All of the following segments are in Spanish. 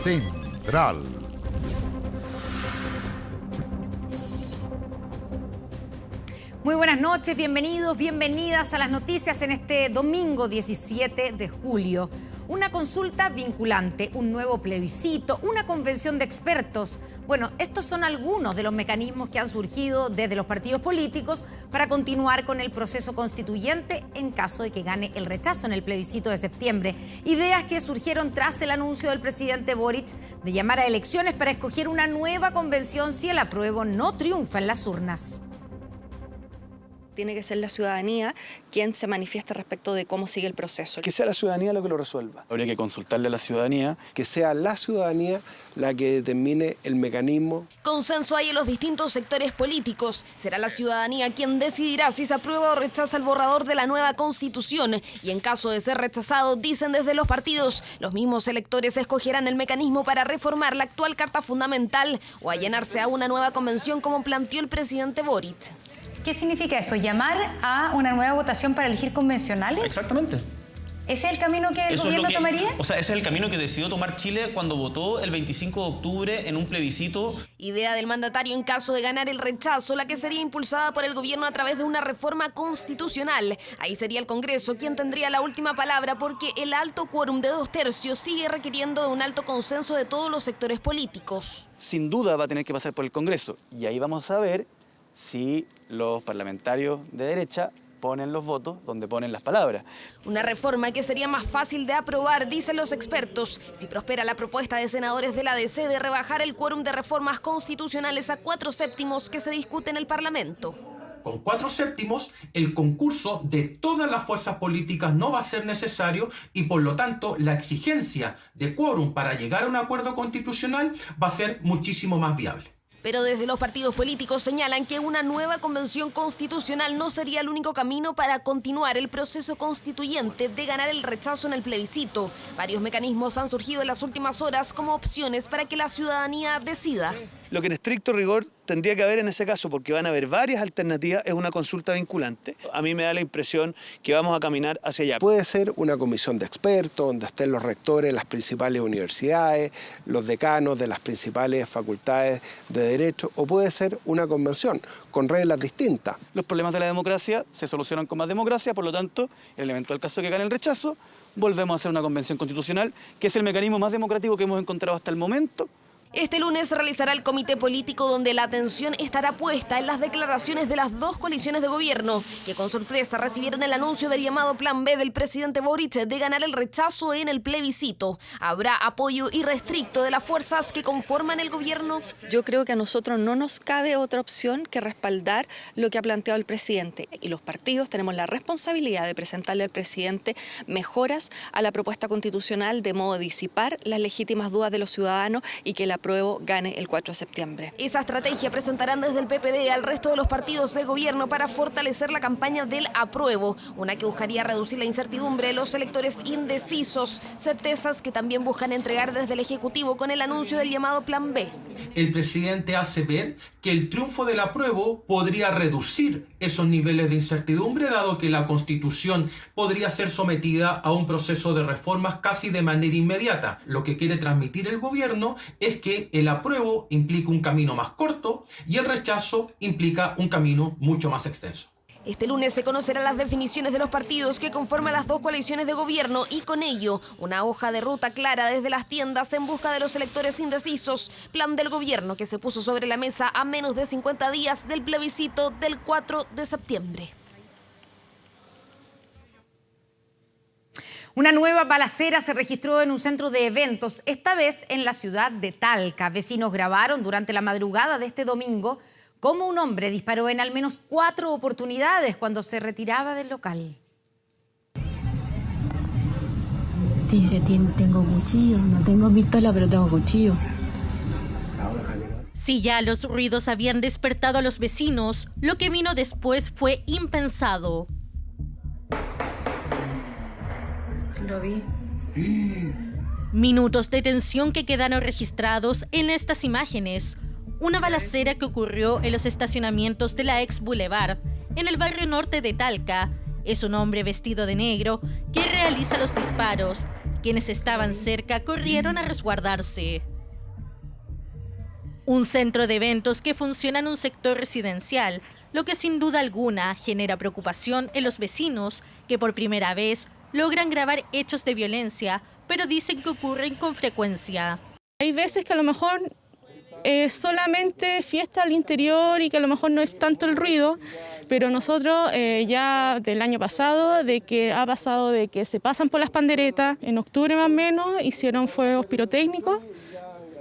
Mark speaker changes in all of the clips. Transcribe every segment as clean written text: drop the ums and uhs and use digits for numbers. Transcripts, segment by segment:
Speaker 1: Central.
Speaker 2: Muy buenas noches, bienvenidos, bienvenidas a las noticias en este domingo 17 de julio. Una consulta vinculante, un nuevo plebiscito, una convención de expertos. Bueno, estos son algunos de los mecanismos que han surgido desde los partidos políticos para continuar con el proceso constituyente en caso de que gane el rechazo en el plebiscito de septiembre. Ideas que surgieron tras el anuncio del presidente Boric de llamar a elecciones para escoger una nueva convención si el apruebo no triunfa en las urnas.
Speaker 3: Tiene que ser la ciudadanía quien se manifieste respecto de cómo sigue el proceso.
Speaker 4: Que sea la ciudadanía lo que lo resuelva.
Speaker 5: Habría que consultarle a la ciudadanía.
Speaker 4: Que sea la ciudadanía la que determine el mecanismo.
Speaker 6: Consenso hay en los distintos sectores políticos. Será la ciudadanía quien decidirá si se aprueba o rechaza el borrador de la nueva Constitución. Y en caso de ser rechazado, dicen desde los partidos, los mismos electores escogerán el mecanismo para reformar la actual Carta Fundamental o allanarse a una nueva convención como planteó el presidente Boric.
Speaker 7: ¿Qué significa eso? ¿Llamar a una nueva votación para elegir convencionales?
Speaker 8: Exactamente.
Speaker 7: ¿Ese es el camino que el gobierno tomaría?
Speaker 8: O sea, ese es el camino que decidió tomar Chile cuando votó el 25 de octubre en un plebiscito.
Speaker 6: Idea del mandatario en caso de ganar el rechazo, la que sería impulsada por el gobierno a través de una reforma constitucional. Ahí sería el Congreso quien tendría la última palabra porque el alto quórum de 2/3 sigue requiriendo de un alto consenso de todos los sectores políticos.
Speaker 5: Sin duda va a tener que pasar por el Congreso. Y ahí vamos a ver si los parlamentarios de derecha ponen los votos donde ponen las palabras.
Speaker 6: Una reforma que sería más fácil de aprobar, dicen los expertos, si prospera la propuesta de senadores de la DC de rebajar el quórum de reformas constitucionales a 4/7 que se discute en el Parlamento.
Speaker 9: Con 4/7, el concurso de todas las fuerzas políticas no va a ser necesario y por lo tanto la exigencia de quórum para llegar a un acuerdo constitucional va a ser muchísimo más viable.
Speaker 6: Pero desde los partidos políticos señalan que una nueva convención constitucional no sería el único camino para continuar el proceso constituyente de ganar el rechazo en el plebiscito. Varios mecanismos han surgido en las últimas horas como opciones para que la ciudadanía decida.
Speaker 4: Lo que en estricto rigor tendría que haber en ese caso, porque van a haber varias alternativas, es una consulta vinculante. A mí me da la impresión que vamos a caminar hacia allá. Puede ser una comisión de expertos, donde estén los rectores de las principales universidades, los decanos de las principales facultades de Derecho, o puede ser una convención con reglas distintas.
Speaker 5: Los problemas de la democracia se solucionan con más democracia, por lo tanto, en el eventual caso de que gane el rechazo, volvemos a hacer una convención constitucional, que es el mecanismo más democrático que hemos encontrado hasta el momento.
Speaker 6: Este lunes se realizará el comité político donde la atención estará puesta en las declaraciones de las dos coaliciones de gobierno, que con sorpresa recibieron el anuncio del llamado Plan B del presidente Boric de ganar el rechazo en el plebiscito. ¿Habrá apoyo irrestricto de las fuerzas que conforman el gobierno?
Speaker 3: Yo creo que a nosotros no nos cabe otra opción que respaldar lo que ha planteado el presidente. Y los partidos tenemos la responsabilidad de presentarle al presidente mejoras a la propuesta constitucional de modo de disipar las legítimas dudas de los ciudadanos y que la apruebo gane el 4 de septiembre.
Speaker 6: Esa estrategia presentarán desde el PPD al resto de los partidos de gobierno para fortalecer la campaña del apruebo, una que buscaría reducir la incertidumbre de los electores indecisos, certezas que también buscan entregar desde el Ejecutivo con el anuncio del llamado Plan B.
Speaker 9: El presidente hace ver que el triunfo del apruebo podría reducir esos niveles de incertidumbre, dado que la Constitución podría ser sometida a un proceso de reformas casi de manera inmediata. Lo que quiere transmitir el gobierno es que el apruebo implica un camino más corto y el rechazo implica un camino mucho más extenso.
Speaker 6: Este lunes se conocerán las definiciones de los partidos que conforman las dos coaliciones de gobierno y con ello una hoja de ruta clara desde las tiendas en busca de los electores indecisos. Plan del gobierno que se puso sobre la mesa a menos de 50 días del plebiscito del 4 de septiembre.
Speaker 2: Una nueva balacera se registró en un centro de eventos, esta vez en la ciudad de Talca. Vecinos grabaron durante la madrugada de este domingo cómo un hombre disparó en al menos 4 oportunidades cuando se retiraba del local.
Speaker 10: Dice, tengo cuchillo, no tengo pistola, pero tengo cuchillo.
Speaker 11: Si ya los ruidos habían despertado a los vecinos, lo que vino después fue impensado.
Speaker 10: Lo vi.
Speaker 11: Minutos de tensión que quedaron registrados en estas imágenes. Una balacera que ocurrió en los estacionamientos de la ex Boulevard, en el barrio norte de Talca. Es un hombre vestido de negro que realiza los disparos, Quienes estaban cerca corrieron a resguardarse. Un centro de eventos que funciona en un sector residencial, lo que sin duda alguna genera preocupación en los vecinos que por primera vez logran grabar hechos de violencia, pero dicen que ocurren con frecuencia.
Speaker 1: Hay veces que a lo mejor es solamente fiesta al interior y que a lo mejor no es tanto el ruido, pero nosotros ya del año pasado, de que se pasan por las panderetas, en octubre más o menos hicieron fuegos pirotécnicos,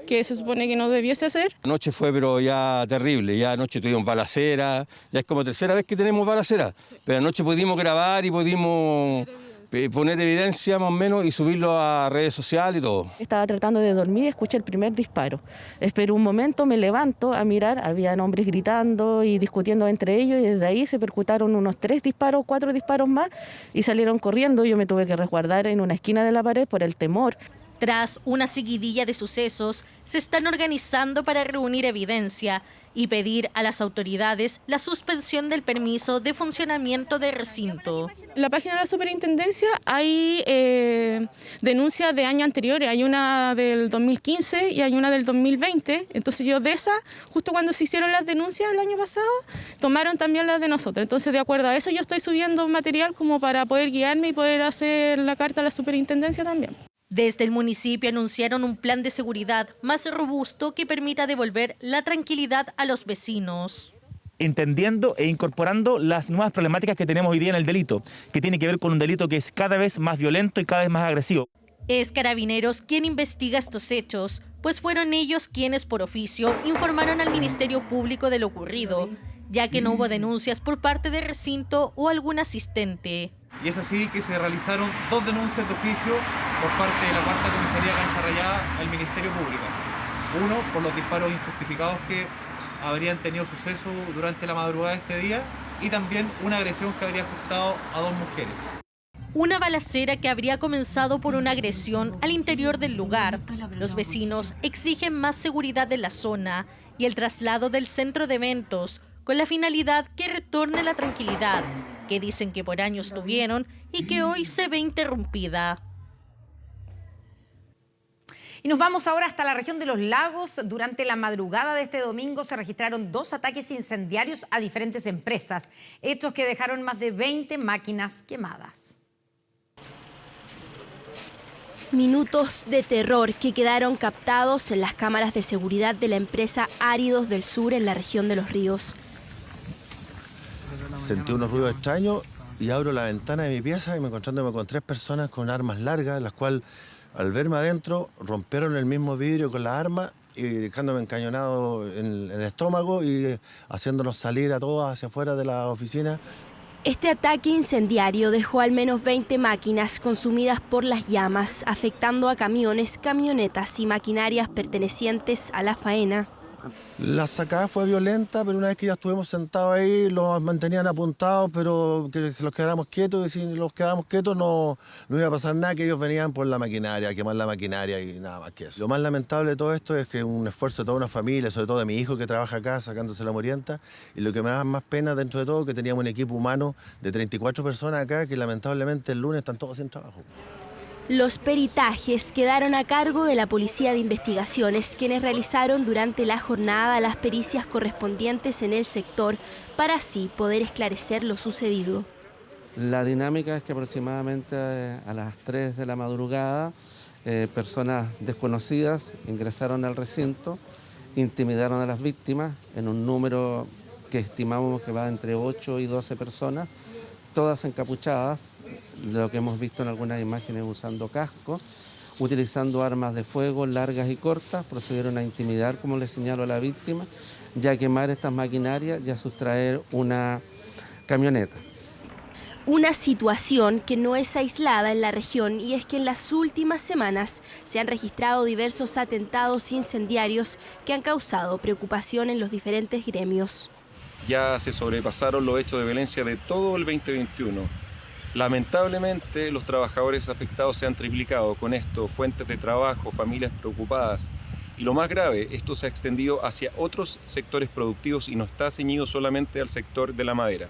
Speaker 1: que se supone que no debiese hacer.
Speaker 12: Anoche fue pero ya terrible, ya anoche tuvimos balacera, ya es como tercera vez que tenemos balacera, pero anoche pudimos grabar y pudimos poner evidencia más o menos y subirlo a redes sociales y todo.
Speaker 13: Estaba tratando de dormir y escuché el primer disparo. Espero un momento, me levanto a mirar, habían hombres gritando y discutiendo entre ellos y desde ahí se percutaron unos 3 disparos, 4 disparos más y salieron corriendo. Yo me tuve que resguardar en una esquina de la pared por el temor.
Speaker 11: Tras una seguidilla de sucesos, se están organizando para reunir evidencia y pedir a las autoridades la suspensión del permiso de funcionamiento del recinto.
Speaker 1: En la página de la superintendencia hay denuncias de años anteriores, hay una del 2015 y hay una del 2020, entonces yo de esa, justo cuando se hicieron las denuncias el año pasado, tomaron también las de nosotros, entonces de acuerdo a eso yo estoy subiendo material como para poder guiarme y poder hacer la carta a la superintendencia también.
Speaker 11: Desde el municipio anunciaron un plan de seguridad más robusto que permita devolver la tranquilidad a los vecinos.
Speaker 14: Entendiendo e incorporando las nuevas problemáticas que tenemos hoy día en el delito, que tiene que ver con un delito que es cada vez más violento y cada vez más agresivo.
Speaker 11: Es Carabineros quien investiga estos hechos, pues fueron ellos quienes por oficio informaron al Ministerio Público de lo ocurrido, ya que no hubo denuncias por parte del recinto o algún asistente.
Speaker 15: Y es así que se realizaron 2 denuncias de oficio por parte de la Cuarta Comisaría Cancha Rayada al Ministerio Público. Uno, por los disparos injustificados que habrían tenido suceso durante la madrugada de este día, y también una agresión que habría afectado a 2 mujeres.
Speaker 11: Una balacera que habría comenzado por una agresión al interior del lugar. Los vecinos exigen más seguridad en la zona y el traslado del centro de eventos, con la finalidad que retorne la tranquilidad, que dicen que por años tuvieron y que hoy se ve interrumpida.
Speaker 2: Y nos vamos ahora hasta la región de Los Lagos. Durante la madrugada de este domingo se registraron 2 ataques incendiarios a diferentes empresas, hechos que dejaron más de 20 máquinas quemadas.
Speaker 16: Minutos de terror que quedaron captados en las cámaras de seguridad de la empresa Áridos del Sur en la región de Los Ríos.
Speaker 17: Sentí unos ruidos extraños y abro la ventana de mi pieza y me encontrándome con 3 personas con armas largas, las cuales al verme adentro rompieron el mismo vidrio con las armas y dejándome encañonado en el estómago y haciéndonos salir a todos hacia afuera de la oficina.
Speaker 16: Este ataque incendiario dejó al menos 20 máquinas consumidas por las llamas, afectando a camiones, camionetas y maquinarias pertenecientes a la faena.
Speaker 17: La sacada fue violenta, pero una vez que ya estuvimos sentados ahí, los mantenían apuntados, pero que los quedáramos quietos, y si los quedábamos quietos no iba a pasar nada, que ellos venían por la maquinaria, a quemar la maquinaria y nada más que eso. Lo más lamentable de todo esto es que es un esfuerzo de toda una familia, sobre todo de mi hijo que trabaja acá sacándose la morienta, y lo que me da más pena dentro de todo es que teníamos un equipo humano de 34 personas acá que lamentablemente el lunes están todos sin trabajo.
Speaker 16: Los peritajes quedaron a cargo de la Policía de Investigaciones, quienes realizaron durante la jornada las pericias correspondientes en el sector para así poder esclarecer lo sucedido.
Speaker 18: La dinámica es que aproximadamente a las 3 de la madrugada personas desconocidas ingresaron al recinto, intimidaron a las víctimas en un número que estimamos que va entre 8 y 12 personas, todas encapuchadas, lo que hemos visto en algunas imágenes usando cascos, utilizando armas de fuego largas y cortas, procedieron a intimidar, como les señalo, a la víctima, y a quemar estas maquinarias y a sustraer una camioneta.
Speaker 16: Una situación que no es aislada en la región, y es que en las últimas semanas se han registrado diversos atentados incendiarios que han causado preocupación en los diferentes gremios.
Speaker 19: Ya se sobrepasaron los hechos de violencia de todo el 2021. Lamentablemente, los trabajadores afectados se han triplicado. Con esto, fuentes de trabajo, familias preocupadas. Y lo más grave, esto se ha extendido hacia otros sectores productivos y no está ceñido solamente al sector de la madera.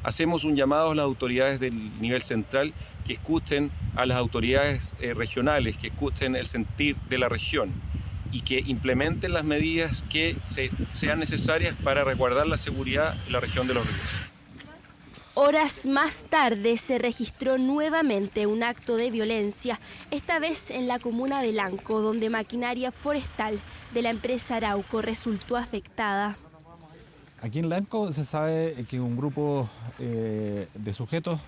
Speaker 19: hacemos un llamado a las autoridades del nivel central que escuchen a las autoridades regionales, que escuchen el sentir de la región y que implementen las medidas que sean necesarias para resguardar la seguridad en la región de Los Ríos.
Speaker 16: Horas más tarde se registró nuevamente un acto de violencia, esta vez en la comuna de Lanco, donde maquinaria forestal de la empresa Arauco resultó afectada.
Speaker 20: Aquí en Lanco se sabe que un grupo de sujetos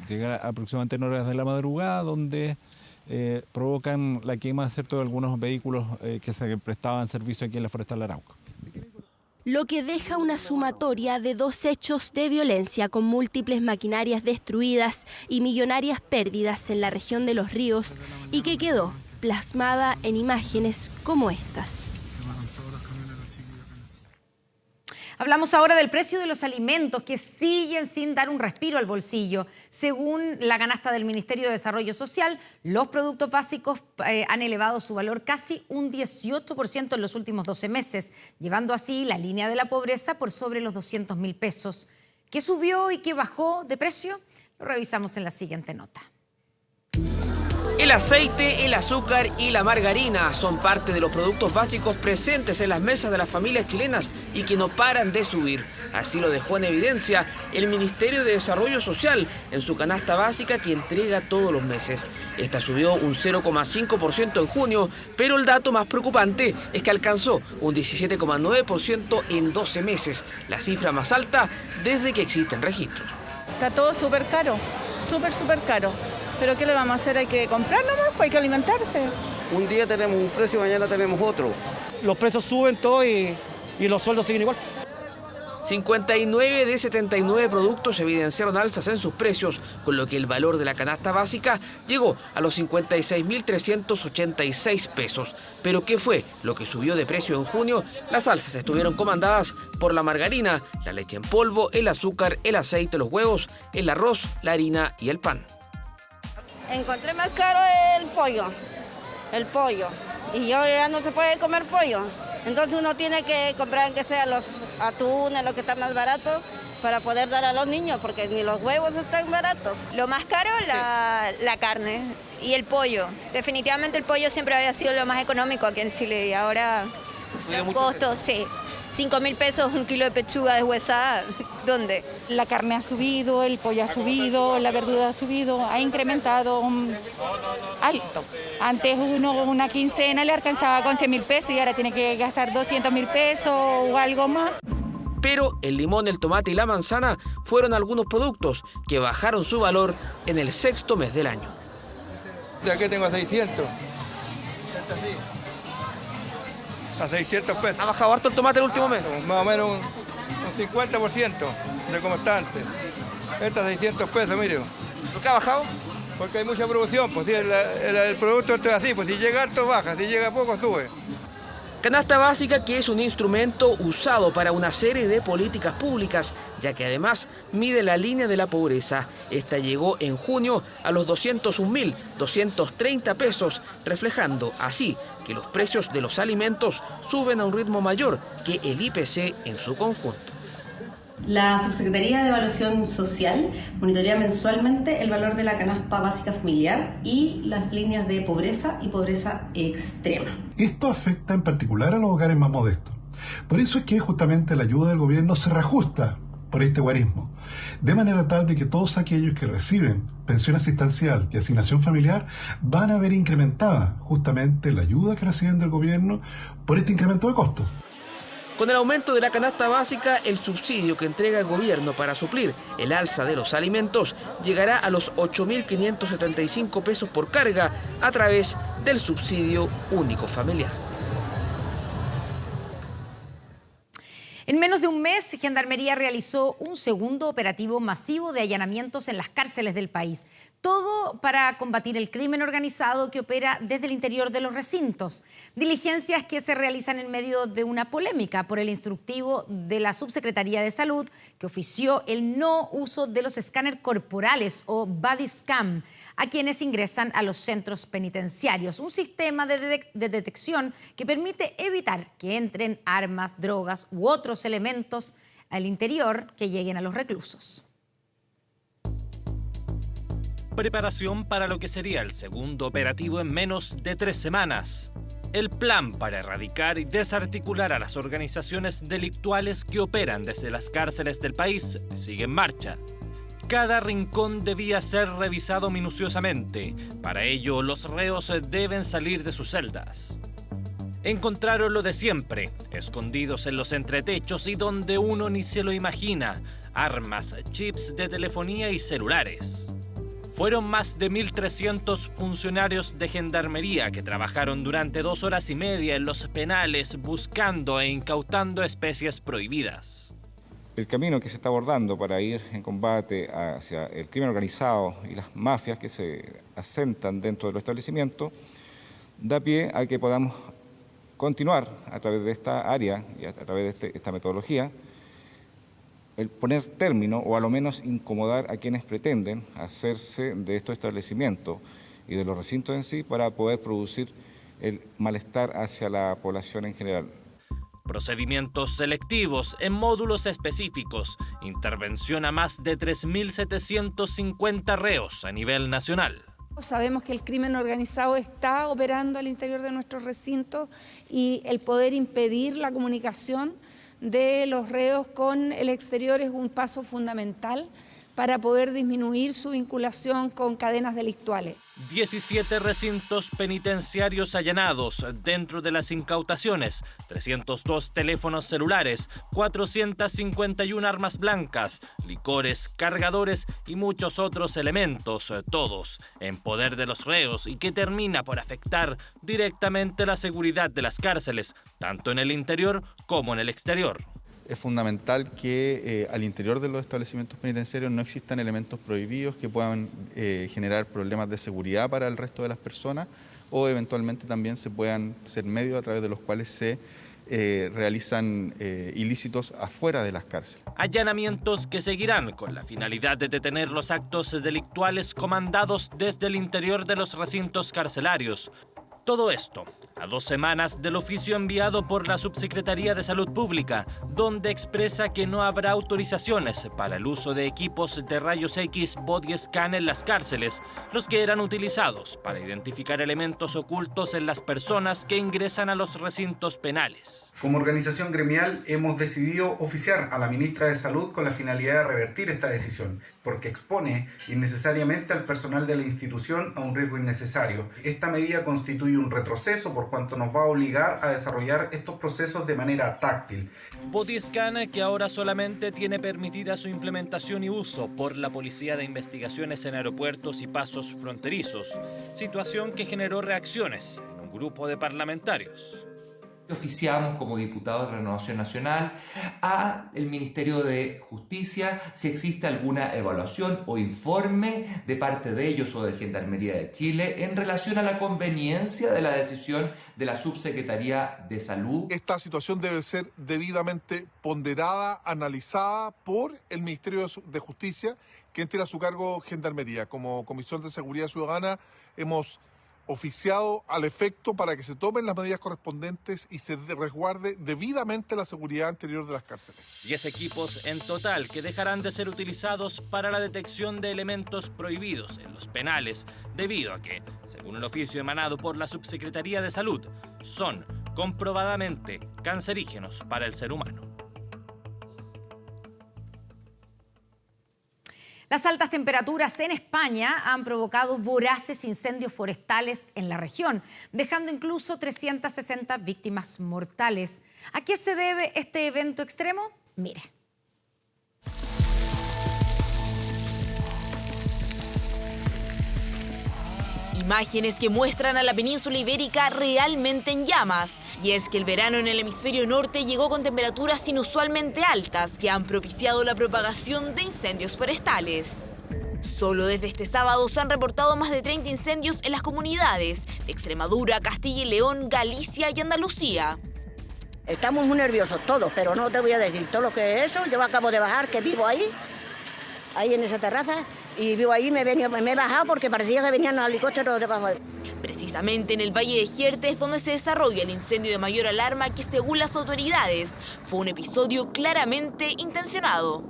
Speaker 20: llega aproximadamente en horas de la madrugada, donde provocan la quema, ¿cierto?, de algunos vehículos que se prestaban servicio aquí en la forestal Arauco.
Speaker 16: Lo que deja una sumatoria de 2 hechos de violencia con múltiples maquinarias destruidas y millonarias pérdidas en la región de Los Ríos y que quedó plasmada en imágenes como estas.
Speaker 2: Hablamos ahora del precio de los alimentos que siguen sin dar un respiro al bolsillo. Según la canasta del Ministerio de Desarrollo Social, los productos básicos han elevado su valor casi un 18% en los últimos 12 meses, llevando así la línea de la pobreza por sobre los 200.000 pesos. ¿Qué subió y qué bajó de precio? Lo revisamos en la siguiente nota.
Speaker 21: El aceite, el azúcar y la margarina son parte de los productos básicos presentes en las mesas de las familias chilenas y que no paran de subir. Así lo dejó en evidencia el Ministerio de Desarrollo Social en su canasta básica que entrega todos los meses. Esta subió un 0,5% en junio, pero el dato más preocupante es que alcanzó un 17,9% en 12 meses, la cifra más alta desde que existen registros.
Speaker 1: Está todo súper caro, súper caro. Pero ¿qué le vamos a hacer? Hay que comprar nomás, pues hay que alimentarse.
Speaker 22: Un día tenemos un precio, mañana tenemos otro. Los precios suben todo y los sueldos siguen igual.
Speaker 21: 59 de 79 productos evidenciaron alzas en sus precios, con lo que el valor de la canasta básica llegó a los 56.386 pesos. Pero ¿qué fue lo que subió de precio en junio? Las alzas estuvieron comandadas por la margarina, la leche en polvo, el azúcar, el aceite, los huevos, el arroz, la harina y el pan.
Speaker 23: Encontré más caro el pollo, y ya no se puede comer pollo, entonces uno tiene que comprar que sea los atunes, lo que está más barato, para poder dar a los niños, porque ni los huevos están baratos.
Speaker 24: Lo más caro, la carne y el pollo. Definitivamente el pollo siempre había sido lo más económico aquí en Chile y ahora los costos, sí. 5.000 pesos un kilo de pechuga deshuesada, ¿dónde?
Speaker 25: La carne ha subido, el pollo ha subido, la verdura ha subido, ha incrementado alto. Antes una quincena le alcanzaba con 100.000 pesos y ahora tiene que gastar 200.000 pesos o algo más.
Speaker 21: Pero el limón, el tomate y la manzana fueron algunos productos que bajaron su valor en el 6º mes del año.
Speaker 26: De aquí tengo 600. A 600 pesos.
Speaker 21: ¿Ha bajado harto el tomate el último mes?
Speaker 26: Más o menos un 50% de como está antes. Esta 600 pesos, mire.
Speaker 21: ¿Por qué ha bajado?
Speaker 26: Porque hay mucha producción, pues el producto es así, pues si llega harto baja, si llega poco sube.
Speaker 21: Canasta básica que es un instrumento usado para una serie de políticas públicas, ya que además mide la línea de la pobreza. Esta llegó en junio a los 201.230 pesos, reflejando así que los precios de los alimentos suben a un ritmo mayor que el IPC en su conjunto.
Speaker 27: La Subsecretaría de Evaluación Social monitorea mensualmente el valor de la canasta básica familiar y las líneas de pobreza y pobreza extrema.
Speaker 28: Esto afecta en particular a los hogares más modestos. Por eso es que justamente la ayuda del gobierno se reajusta por este guarismo, de manera tal de que todos aquellos que reciben pensión asistencial y asignación familiar van a ver incrementada justamente la ayuda que reciben del gobierno por este incremento de costos.
Speaker 21: Con el aumento de la canasta básica, el subsidio que entrega el gobierno para suplir el alza de los alimentos llegará a los 8.575 pesos por carga a través del subsidio único familiar.
Speaker 2: En menos de un mes, Gendarmería realizó un segundo operativo masivo de allanamientos en las cárceles del país. Todo para combatir el crimen organizado que opera desde el interior de los recintos. Diligencias que se realizan en medio de una polémica por el instructivo de la Subsecretaría de Salud que ofició el no uso de los escáneres corporales o body scan a quienes ingresan a los centros penitenciarios. Un sistema de detección que permite evitar que entren armas, drogas u otros elementos al interior que lleguen a los reclusos.
Speaker 3: Preparación para lo que sería el segundo operativo en menos de 3 semanas. El plan para erradicar y desarticular a las organizaciones delictuales que operan desde las cárceles del país sigue en marcha. Cada rincón debía ser revisado minuciosamente. Para ello, los reos deben salir de sus celdas. Encontraron lo de siempre, escondidos en los entretechos y donde uno ni se lo imagina: armas, chips de telefonía y celulares. Fueron más de 1.300 funcionarios de gendarmería que trabajaron durante 2 horas y media en los penales buscando e incautando especies prohibidas.
Speaker 4: El camino que se está abordando para ir en combate hacia el crimen organizado y las mafias que se asentan dentro de los establecimientos da pie a que podamos continuar a través de esta área y a través de esta metodología el poner término o a lo menos incomodar a quienes pretenden hacerse de estos establecimientos y de los recintos en sí para poder producir el malestar hacia la población en general.
Speaker 3: Procedimientos selectivos en módulos específicos, intervención a más de 3.750 reos a nivel nacional.
Speaker 5: Sabemos que el crimen organizado está operando al interior de nuestros recintos y el poder impedir la comunicación de los reos con el exterior es un paso fundamental para poder disminuir su vinculación con cadenas delictuales.
Speaker 3: 17 recintos penitenciarios allanados dentro de las incautaciones, 302 teléfonos celulares, 451 armas blancas, licores, cargadores y muchos otros elementos, todos en poder de los reos y que termina por afectar directamente la seguridad de las cárceles, tanto en el interior como en el exterior.
Speaker 6: Es fundamental que al interior de los establecimientos penitenciarios no existan elementos prohibidos que puedan generar problemas de seguridad para el resto de las personas o eventualmente también se puedan ser medios a través de los cuales se realizan ilícitos afuera de las cárceles.
Speaker 3: Allanamientos que seguirán con la finalidad de detener los actos delictuales comandados desde el interior de los recintos carcelarios. Todo esto a 2 semanas del oficio enviado por la Subsecretaría de Salud Pública, donde expresa que no habrá autorizaciones para el uso de equipos de rayos X body scan en las cárceles, los que eran utilizados para identificar elementos ocultos en las personas que ingresan a los recintos penales.
Speaker 7: Como organización gremial hemos decidido oficiar a la ministra de Salud con la finalidad de revertir esta decisión, porque expone innecesariamente al personal de la institución a un riesgo innecesario. Esta medida constituye un retroceso por cuanto nos va a obligar a desarrollar estos procesos de manera táctil.
Speaker 3: Body scan que ahora solamente tiene permitida su implementación y uso por la Policía de Investigaciones en aeropuertos y pasos fronterizos, situación que generó reacciones en un grupo de parlamentarios.
Speaker 8: Oficiamos como diputados de Renovación Nacional al Ministerio de Justicia si existe alguna evaluación o informe de parte de ellos o de Gendarmería de Chile en relación a la conveniencia de la decisión de la Subsecretaría de Salud.
Speaker 9: Esta situación debe ser debidamente ponderada, analizada por el Ministerio de Justicia, quien tiene a su cargo Gendarmería. Como Comisión de Seguridad Ciudadana hemos oficiado al efecto para que se tomen las medidas correspondientes y se resguarde debidamente la seguridad interior de las cárceles.
Speaker 3: 10 equipos en total que dejarán de ser utilizados para la detección de elementos prohibidos en los penales, debido a que, según el oficio emanado por la Subsecretaría de Salud, son comprobadamente cancerígenos para el ser humano.
Speaker 2: Las altas temperaturas en España han provocado voraces incendios forestales en la región, dejando incluso 360 víctimas mortales. ¿A qué se debe este evento extremo? Mire.
Speaker 10: Imágenes que muestran a la península ibérica realmente en llamas. Y es que el verano en el hemisferio norte llegó con temperaturas inusualmente altas que han propiciado la propagación de incendios forestales. Solo desde este sábado se han reportado más de 30 incendios en las comunidades de Extremadura, Castilla y León, Galicia y Andalucía.
Speaker 29: Estamos muy nerviosos todos, pero no te voy a decir todo lo que es eso. Yo acabo de bajar, que vivo ahí en esa terraza, y vivo ahí, me he bajado porque parecía que venían los helicópteros debajo de...
Speaker 10: Precisamente en el Valle de Jierte es donde se desarrolla el incendio de mayor alarma que, según las autoridades, fue un episodio claramente intencionado.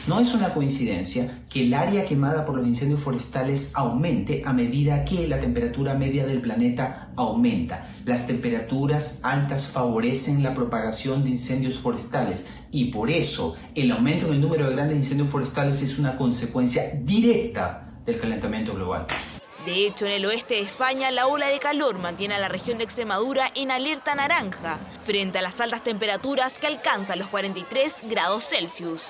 Speaker 11: No es una coincidencia que el área quemada por los incendios forestales aumente a medida que la temperatura media del planeta aumenta. Las temperaturas altas favorecen la propagación de incendios forestales y por eso el aumento en el número de grandes incendios forestales es una consecuencia directa del calentamiento global.
Speaker 10: De hecho, en el oeste de España, la ola de calor mantiene a la región de Extremadura en alerta naranja, frente a las altas temperaturas que alcanzan los 43 grados Celsius.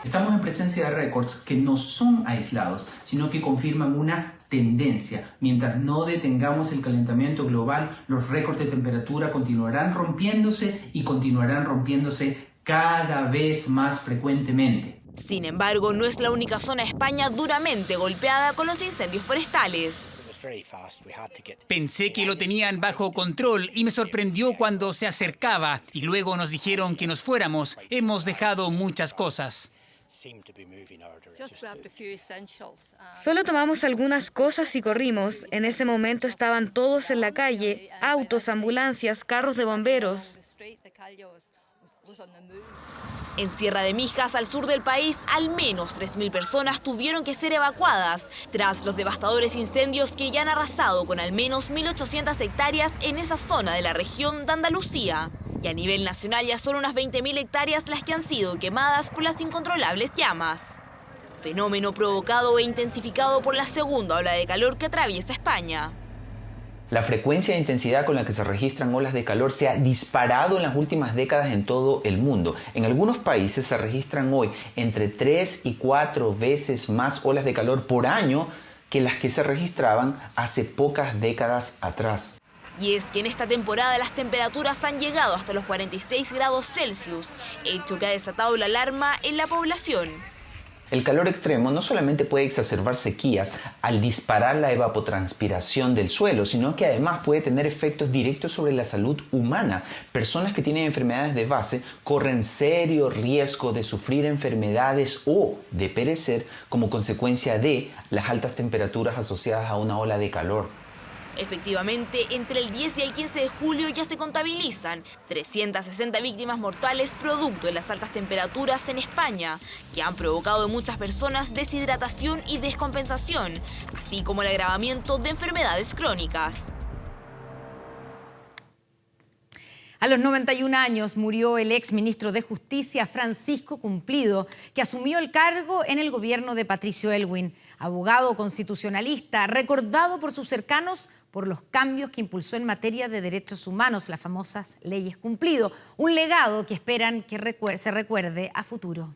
Speaker 11: Estamos en presencia de récords que no son aislados, sino que confirman una tendencia. Mientras no detengamos el calentamiento global, los récords de temperatura continuarán rompiéndose y continuarán rompiéndose cada vez más frecuentemente.
Speaker 10: Sin embargo, no es la única zona de España duramente golpeada con los incendios forestales.
Speaker 12: Pensé que lo tenían bajo control y me sorprendió cuando se acercaba y luego nos dijeron que nos fuéramos. Hemos dejado muchas cosas.
Speaker 13: Solo tomamos algunas cosas y corrimos. En ese momento estaban todos en la calle, autos, ambulancias, carros de bomberos.
Speaker 10: En Sierra de Mijas, al sur del país, al menos 3.000 personas tuvieron que ser evacuadas tras los devastadores incendios que ya han arrasado con al menos 1.800 hectáreas en esa zona de la región de Andalucía. Y a nivel nacional ya son unas 20.000 hectáreas las que han sido quemadas por las incontrolables llamas. Fenómeno provocado e intensificado por la segunda ola de calor que atraviesa España.
Speaker 11: La frecuencia e intensidad con la que se registran olas de calor se ha disparado en las últimas décadas en todo el mundo. En algunos países se registran hoy entre 3 y 4 veces más olas de calor por año que las que se registraban hace pocas décadas atrás.
Speaker 10: Y es que en esta temporada las temperaturas han llegado hasta los 46 grados Celsius, hecho que ha desatado la alarma en la población.
Speaker 11: El calor extremo no solamente puede exacerbar sequías al disparar la evapotranspiración del suelo, sino que además puede tener efectos directos sobre la salud humana. Personas que tienen enfermedades de base corren serio riesgo de sufrir enfermedades o de perecer como consecuencia de las altas temperaturas asociadas a una ola de calor.
Speaker 10: Efectivamente, entre el 10 y el 15 de julio ya se contabilizan 360 víctimas mortales producto de las altas temperaturas en España, que han provocado en muchas personas deshidratación y descompensación, así como el agravamiento de enfermedades crónicas.
Speaker 2: A los 91 años murió el exministro de Justicia Francisco Cumplido, que asumió el cargo en el gobierno de Patricio Aylwin. Abogado constitucionalista, recordado por sus cercanos por los cambios que impulsó en materia de derechos humanos, las famosas leyes Cumplido. Un legado que esperan que se recuerde a futuro.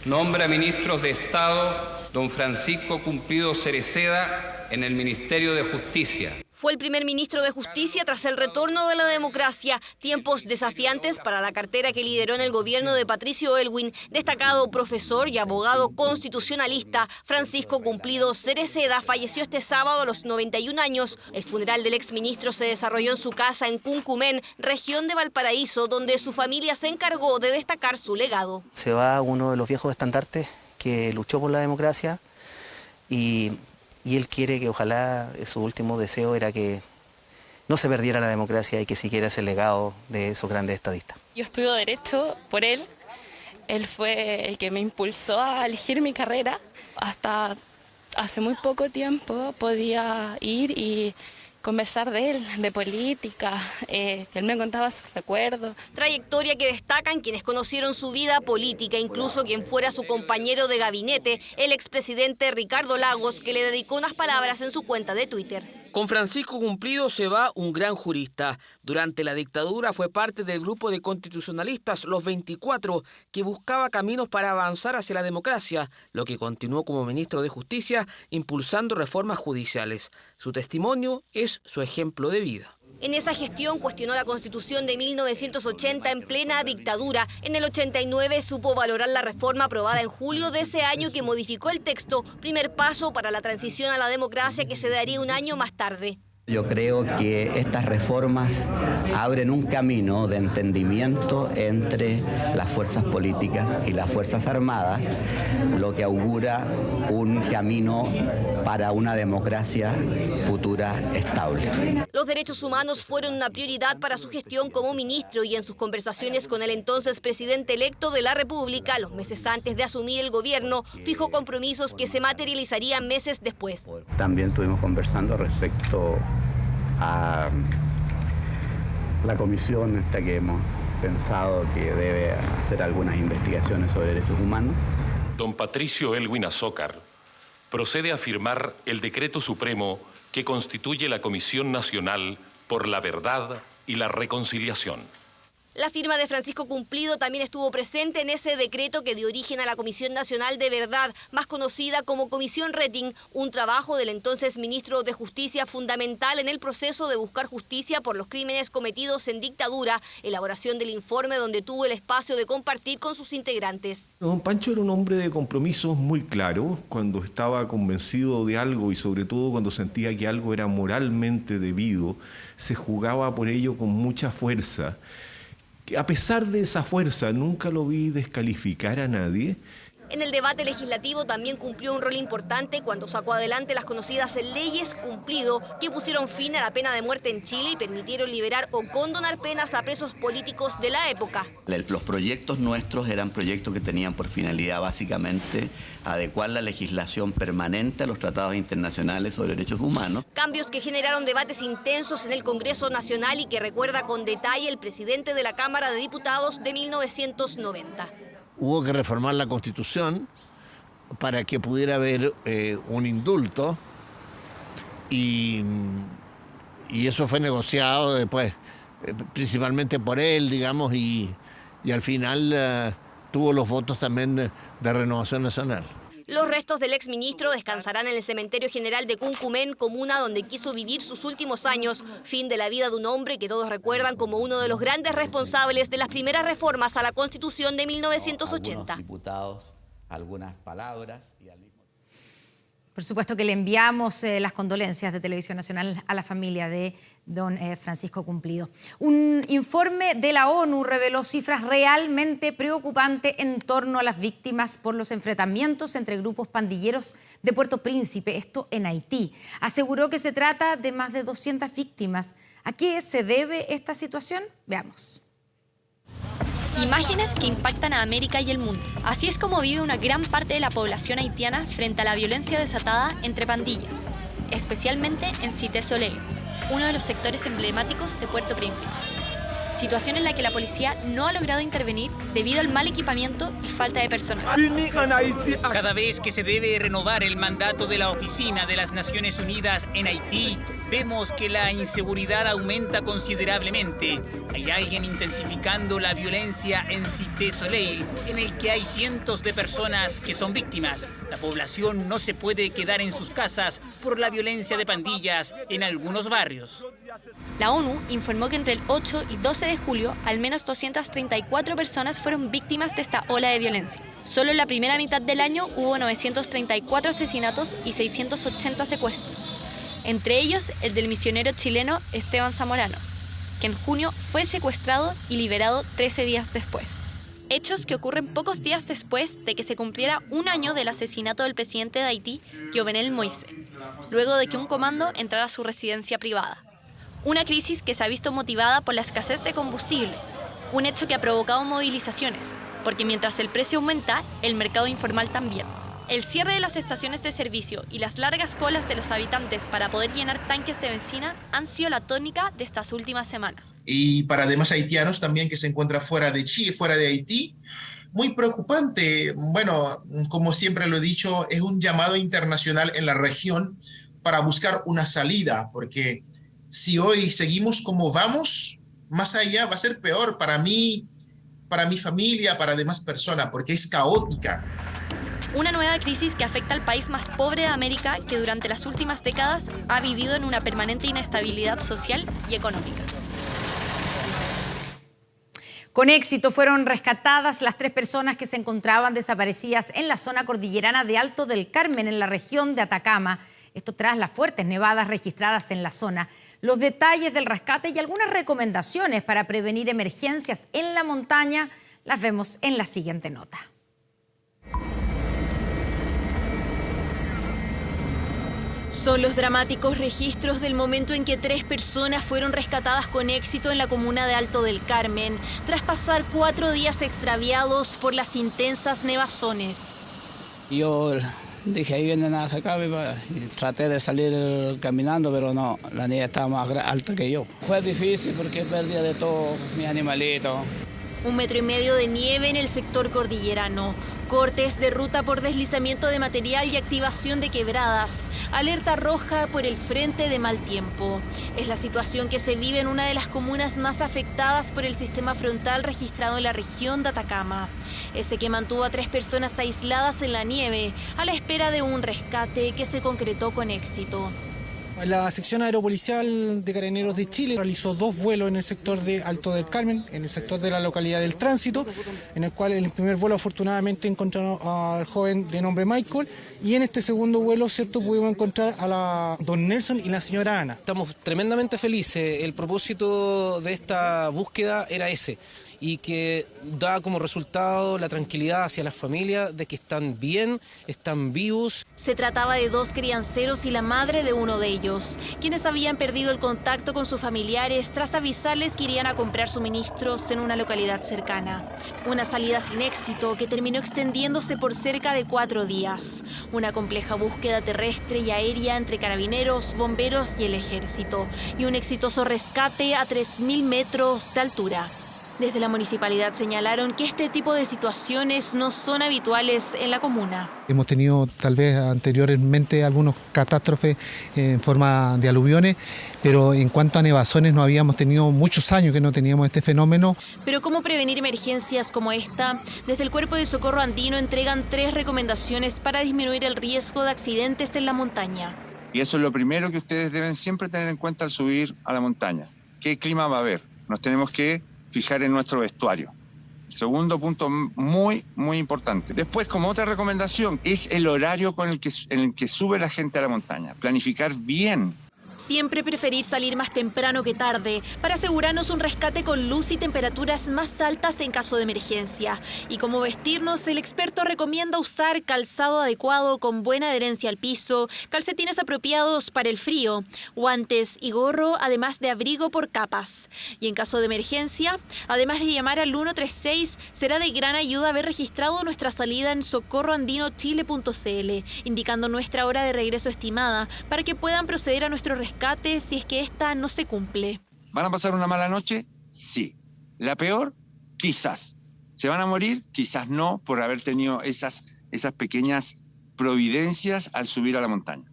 Speaker 14: Nombra ministros de Estado don Francisco Cumplido Cereceda en el Ministerio de Justicia.
Speaker 15: Fue el primer ministro de Justicia tras el retorno de la democracia, tiempos desafiantes para la cartera que lideró en el gobierno de Patricio Aylwin. Destacado profesor y abogado constitucionalista, Francisco Cumplido Cereceda falleció este sábado a los 91 años. El funeral del exministro se desarrolló en su casa en Cuncumén, región de Valparaíso, donde su familia se encargó de destacar su legado.
Speaker 17: Se va uno de los viejos estandartes que luchó por la democracia y él quiere que ojalá su último deseo era que no se perdiera la democracia y que siguiera ese legado de esos grandes estadistas.
Speaker 18: Yo estudio Derecho por él. Él fue el que me impulsó a elegir mi carrera. Hasta hace muy poco tiempo podía ir y conversar de él, de política, que él me contaba sus recuerdos.
Speaker 15: Trayectoria que destacan quienes conocieron su vida política, incluso quien fuera su compañero de gabinete, el expresidente Ricardo Lagos, que le dedicó unas palabras en su cuenta de Twitter.
Speaker 21: Con Francisco Cumplido se va un gran jurista. Durante la dictadura fue parte del grupo de constitucionalistas Los 24, que buscaba caminos para avanzar hacia la democracia, lo que continuó como ministro de Justicia impulsando reformas judiciales. Su testimonio es su ejemplo de vida.
Speaker 15: En esa gestión cuestionó la Constitución de 1980 en plena dictadura. En el 89 supo valorar la reforma aprobada en julio de ese año que modificó el texto, primer paso para la transición a la democracia que se daría un año más tarde.
Speaker 1: Yo creo que estas reformas abren un camino de entendimiento entre las fuerzas políticas y las Fuerzas Armadas, lo que augura un camino para una democracia futura estable.
Speaker 15: Los derechos humanos fueron una prioridad para su gestión como ministro y en sus conversaciones con el entonces presidente electo de la República, los meses antes de asumir el gobierno, fijó compromisos que se materializarían meses después.
Speaker 1: También estuvimos conversando respecto a la comisión esta que hemos pensado que debe hacer algunas investigaciones sobre derechos humanos.
Speaker 16: Don Patricio Elwin Azócar procede a firmar el decreto supremo que constituye la Comisión Nacional por la Verdad y la Reconciliación.
Speaker 15: La firma de Francisco Cumplido también estuvo presente en ese decreto que dio origen a la Comisión Nacional de Verdad, más conocida como Comisión Rettig, un trabajo del entonces ministro de Justicia fundamental en el proceso de buscar justicia por los crímenes cometidos en dictadura, elaboración del informe donde tuvo el espacio de compartir con sus integrantes.
Speaker 19: Don Pancho era un hombre de compromisos muy claro, cuando estaba convencido de algo y sobre todo cuando sentía que algo era moralmente debido, se jugaba por ello con mucha fuerza. A pesar de esa fuerza, nunca lo vi descalificar a nadie.
Speaker 15: En el debate legislativo también cumplió un rol importante cuando sacó adelante las conocidas leyes Cumplido, que pusieron fin a la pena de muerte en Chile y permitieron liberar o condonar penas a presos políticos de la época.
Speaker 1: Los proyectos nuestros eran proyectos que tenían por finalidad básicamente adecuar la legislación permanente a los tratados internacionales sobre derechos humanos.
Speaker 15: Cambios que generaron debates intensos en el Congreso Nacional y que recuerda con detalle el presidente de la Cámara de Diputados de 1990.
Speaker 20: Hubo que reformar la Constitución para que pudiera haber un indulto y eso fue negociado después, principalmente por él, digamos, y al final tuvo los votos también de Renovación Nacional.
Speaker 15: Los restos del exministro descansarán en el Cementerio General de Cuncumén, comuna donde quiso vivir sus últimos años, fin de la vida de un hombre que todos recuerdan como uno de los grandes responsables de las primeras reformas a la Constitución de 1980.
Speaker 1: Algunos diputados, algunas palabras y al mismo...
Speaker 2: Por supuesto que le enviamos las condolencias de Televisión Nacional a la familia de don Francisco Cumplido. Un informe de la ONU reveló cifras realmente preocupantes en torno a las víctimas por los enfrentamientos entre grupos pandilleros de Puerto Príncipe, esto en Haití. Aseguró que se trata de más de 200 víctimas. ¿A qué se debe esta situación? Veamos.
Speaker 22: Imágenes que impactan a América y el mundo. Así es como vive una gran parte de la población haitiana frente a la violencia desatada entre pandillas, especialmente en Cité Soleil, uno de los sectores emblemáticos de Puerto Príncipe. Situación en la que la policía no ha logrado intervenir debido al mal equipamiento y falta de personal.
Speaker 12: Cada vez que se debe renovar el mandato de la Oficina de las Naciones Unidas en Haití, vemos que la inseguridad aumenta considerablemente. Hay alguien intensificando la violencia en Cité Soleil, en el que hay cientos de personas que son víctimas. La población no se puede quedar en sus casas por la violencia de pandillas en algunos barrios.
Speaker 22: La ONU informó que entre el 8 y 12 de julio, al menos 234 personas fueron víctimas de esta ola de violencia. Solo en la primera mitad del año hubo 934 asesinatos y 680 secuestros. Entre ellos, el del misionero chileno Esteban Zamorano, que en junio fue secuestrado y liberado 13 días después. Hechos que ocurren pocos días después de que se cumpliera un año del asesinato del presidente de Haití, Jovenel Moïse, luego de que un comando entrara a su residencia privada. Una crisis que se ha visto motivada por la escasez de combustible, un hecho que ha provocado movilizaciones, porque mientras el precio aumenta, el mercado informal también. El cierre de las estaciones de servicio y las largas colas de los habitantes para poder llenar tanques de benzina han sido la tónica de estas últimas semanas.
Speaker 23: Y para demás haitianos también que se encuentran fuera de Chile, fuera de Haití, muy preocupante. Bueno, como siempre lo he dicho, es un llamado internacional en la región para buscar una salida, porque si hoy seguimos como vamos, más allá va a ser peor para mí, para mi familia, para demás personas, porque es caótica.
Speaker 22: Una nueva crisis que afecta al país más pobre de América, que durante las últimas décadas ha vivido en una permanente inestabilidad social y económica.
Speaker 2: Con éxito fueron rescatadas las 3 personas que se encontraban desaparecidas en la zona cordillerana de Alto del Carmen, en la región de Atacama. Esto tras las fuertes nevadas registradas en la zona. Los detalles del rescate y algunas recomendaciones para prevenir emergencias en la montaña las vemos en la siguiente nota.
Speaker 10: Son los dramáticos registros del momento en que 3 personas fueron rescatadas con éxito en la comuna de Alto del Carmen, tras pasar 4 días extraviados por las intensas nevazones.
Speaker 4: Yo dije, ahí vienen a sacarme, y traté de salir caminando, pero no, la nieve estaba más alta que yo. Fue difícil porque perdí de todo mi animalito.
Speaker 10: 1,5 metros de nieve en el sector cordillerano. Cortes de ruta por deslizamiento de material y activación de quebradas. Alerta roja por el frente de mal tiempo. Es la situación que se vive en una de las comunas más afectadas por el sistema frontal registrado en la región de Atacama. Ese que mantuvo a 3 personas aisladas en la nieve a la espera de un rescate que se concretó con éxito.
Speaker 5: La sección aeropolicial de Carabineros de Chile realizó 2 vuelos en el sector de Alto del Carmen, en el sector de la localidad del Tránsito, en el cual en el primer vuelo afortunadamente encontraron al joven de nombre Michael, y en este segundo vuelo, ¿cierto?, pudimos encontrar a la don Nelson y la señora Ana.
Speaker 6: Estamos tremendamente felices. El propósito de esta búsqueda era ese, y que da como resultado la tranquilidad hacia las familias de que están bien, están vivos.
Speaker 10: Se trataba de 2 crianceros y la madre de uno de ellos, quienes habían perdido el contacto con sus familiares tras avisarles que irían a comprar suministros en una localidad cercana. Una salida sin éxito que terminó extendiéndose por cerca de 4 días. Una compleja búsqueda terrestre y aérea entre carabineros, bomberos y el ejército. Y un exitoso rescate a 3.000 metros de altura. Desde la municipalidad señalaron que este tipo de situaciones no son habituales en la comuna.
Speaker 7: Hemos tenido tal vez anteriormente algunos catástrofes en forma de aluviones, pero en cuanto a nevazones no habíamos tenido muchos años que no teníamos este fenómeno.
Speaker 10: Pero ¿cómo prevenir emergencias como esta? Desde el Cuerpo de Socorro Andino entregan 3 recomendaciones para disminuir el riesgo de accidentes en la montaña.
Speaker 24: Y eso es lo primero que ustedes deben siempre tener en cuenta al subir a la montaña. ¿Qué clima va a haber? Nos tenemos que fijar en nuestro vestuario. Segundo punto muy importante. Después, como otra recomendación, es el horario en el que sube la gente a la montaña. Planificar bien.
Speaker 10: Siempre preferir salir más temprano que tarde para asegurarnos un rescate con luz y temperaturas más altas en caso de emergencia. Y como vestirnos, el experto recomienda usar calzado adecuado con buena adherencia al piso, calcetines apropiados para el frío, guantes y gorro, además de abrigo por capas. Y en caso de emergencia, además de llamar al 136, será de gran ayuda haber registrado nuestra salida en socorroandinochile.cl, indicando nuestra hora de regreso estimada para que puedan proceder a nuestro rescate si es que esta no se cumple.
Speaker 24: ¿Van a pasar una mala noche? Sí. ¿La peor? Quizás. ¿Se van a morir? Quizás no, por haber tenido esas pequeñas providencias al subir a la montaña.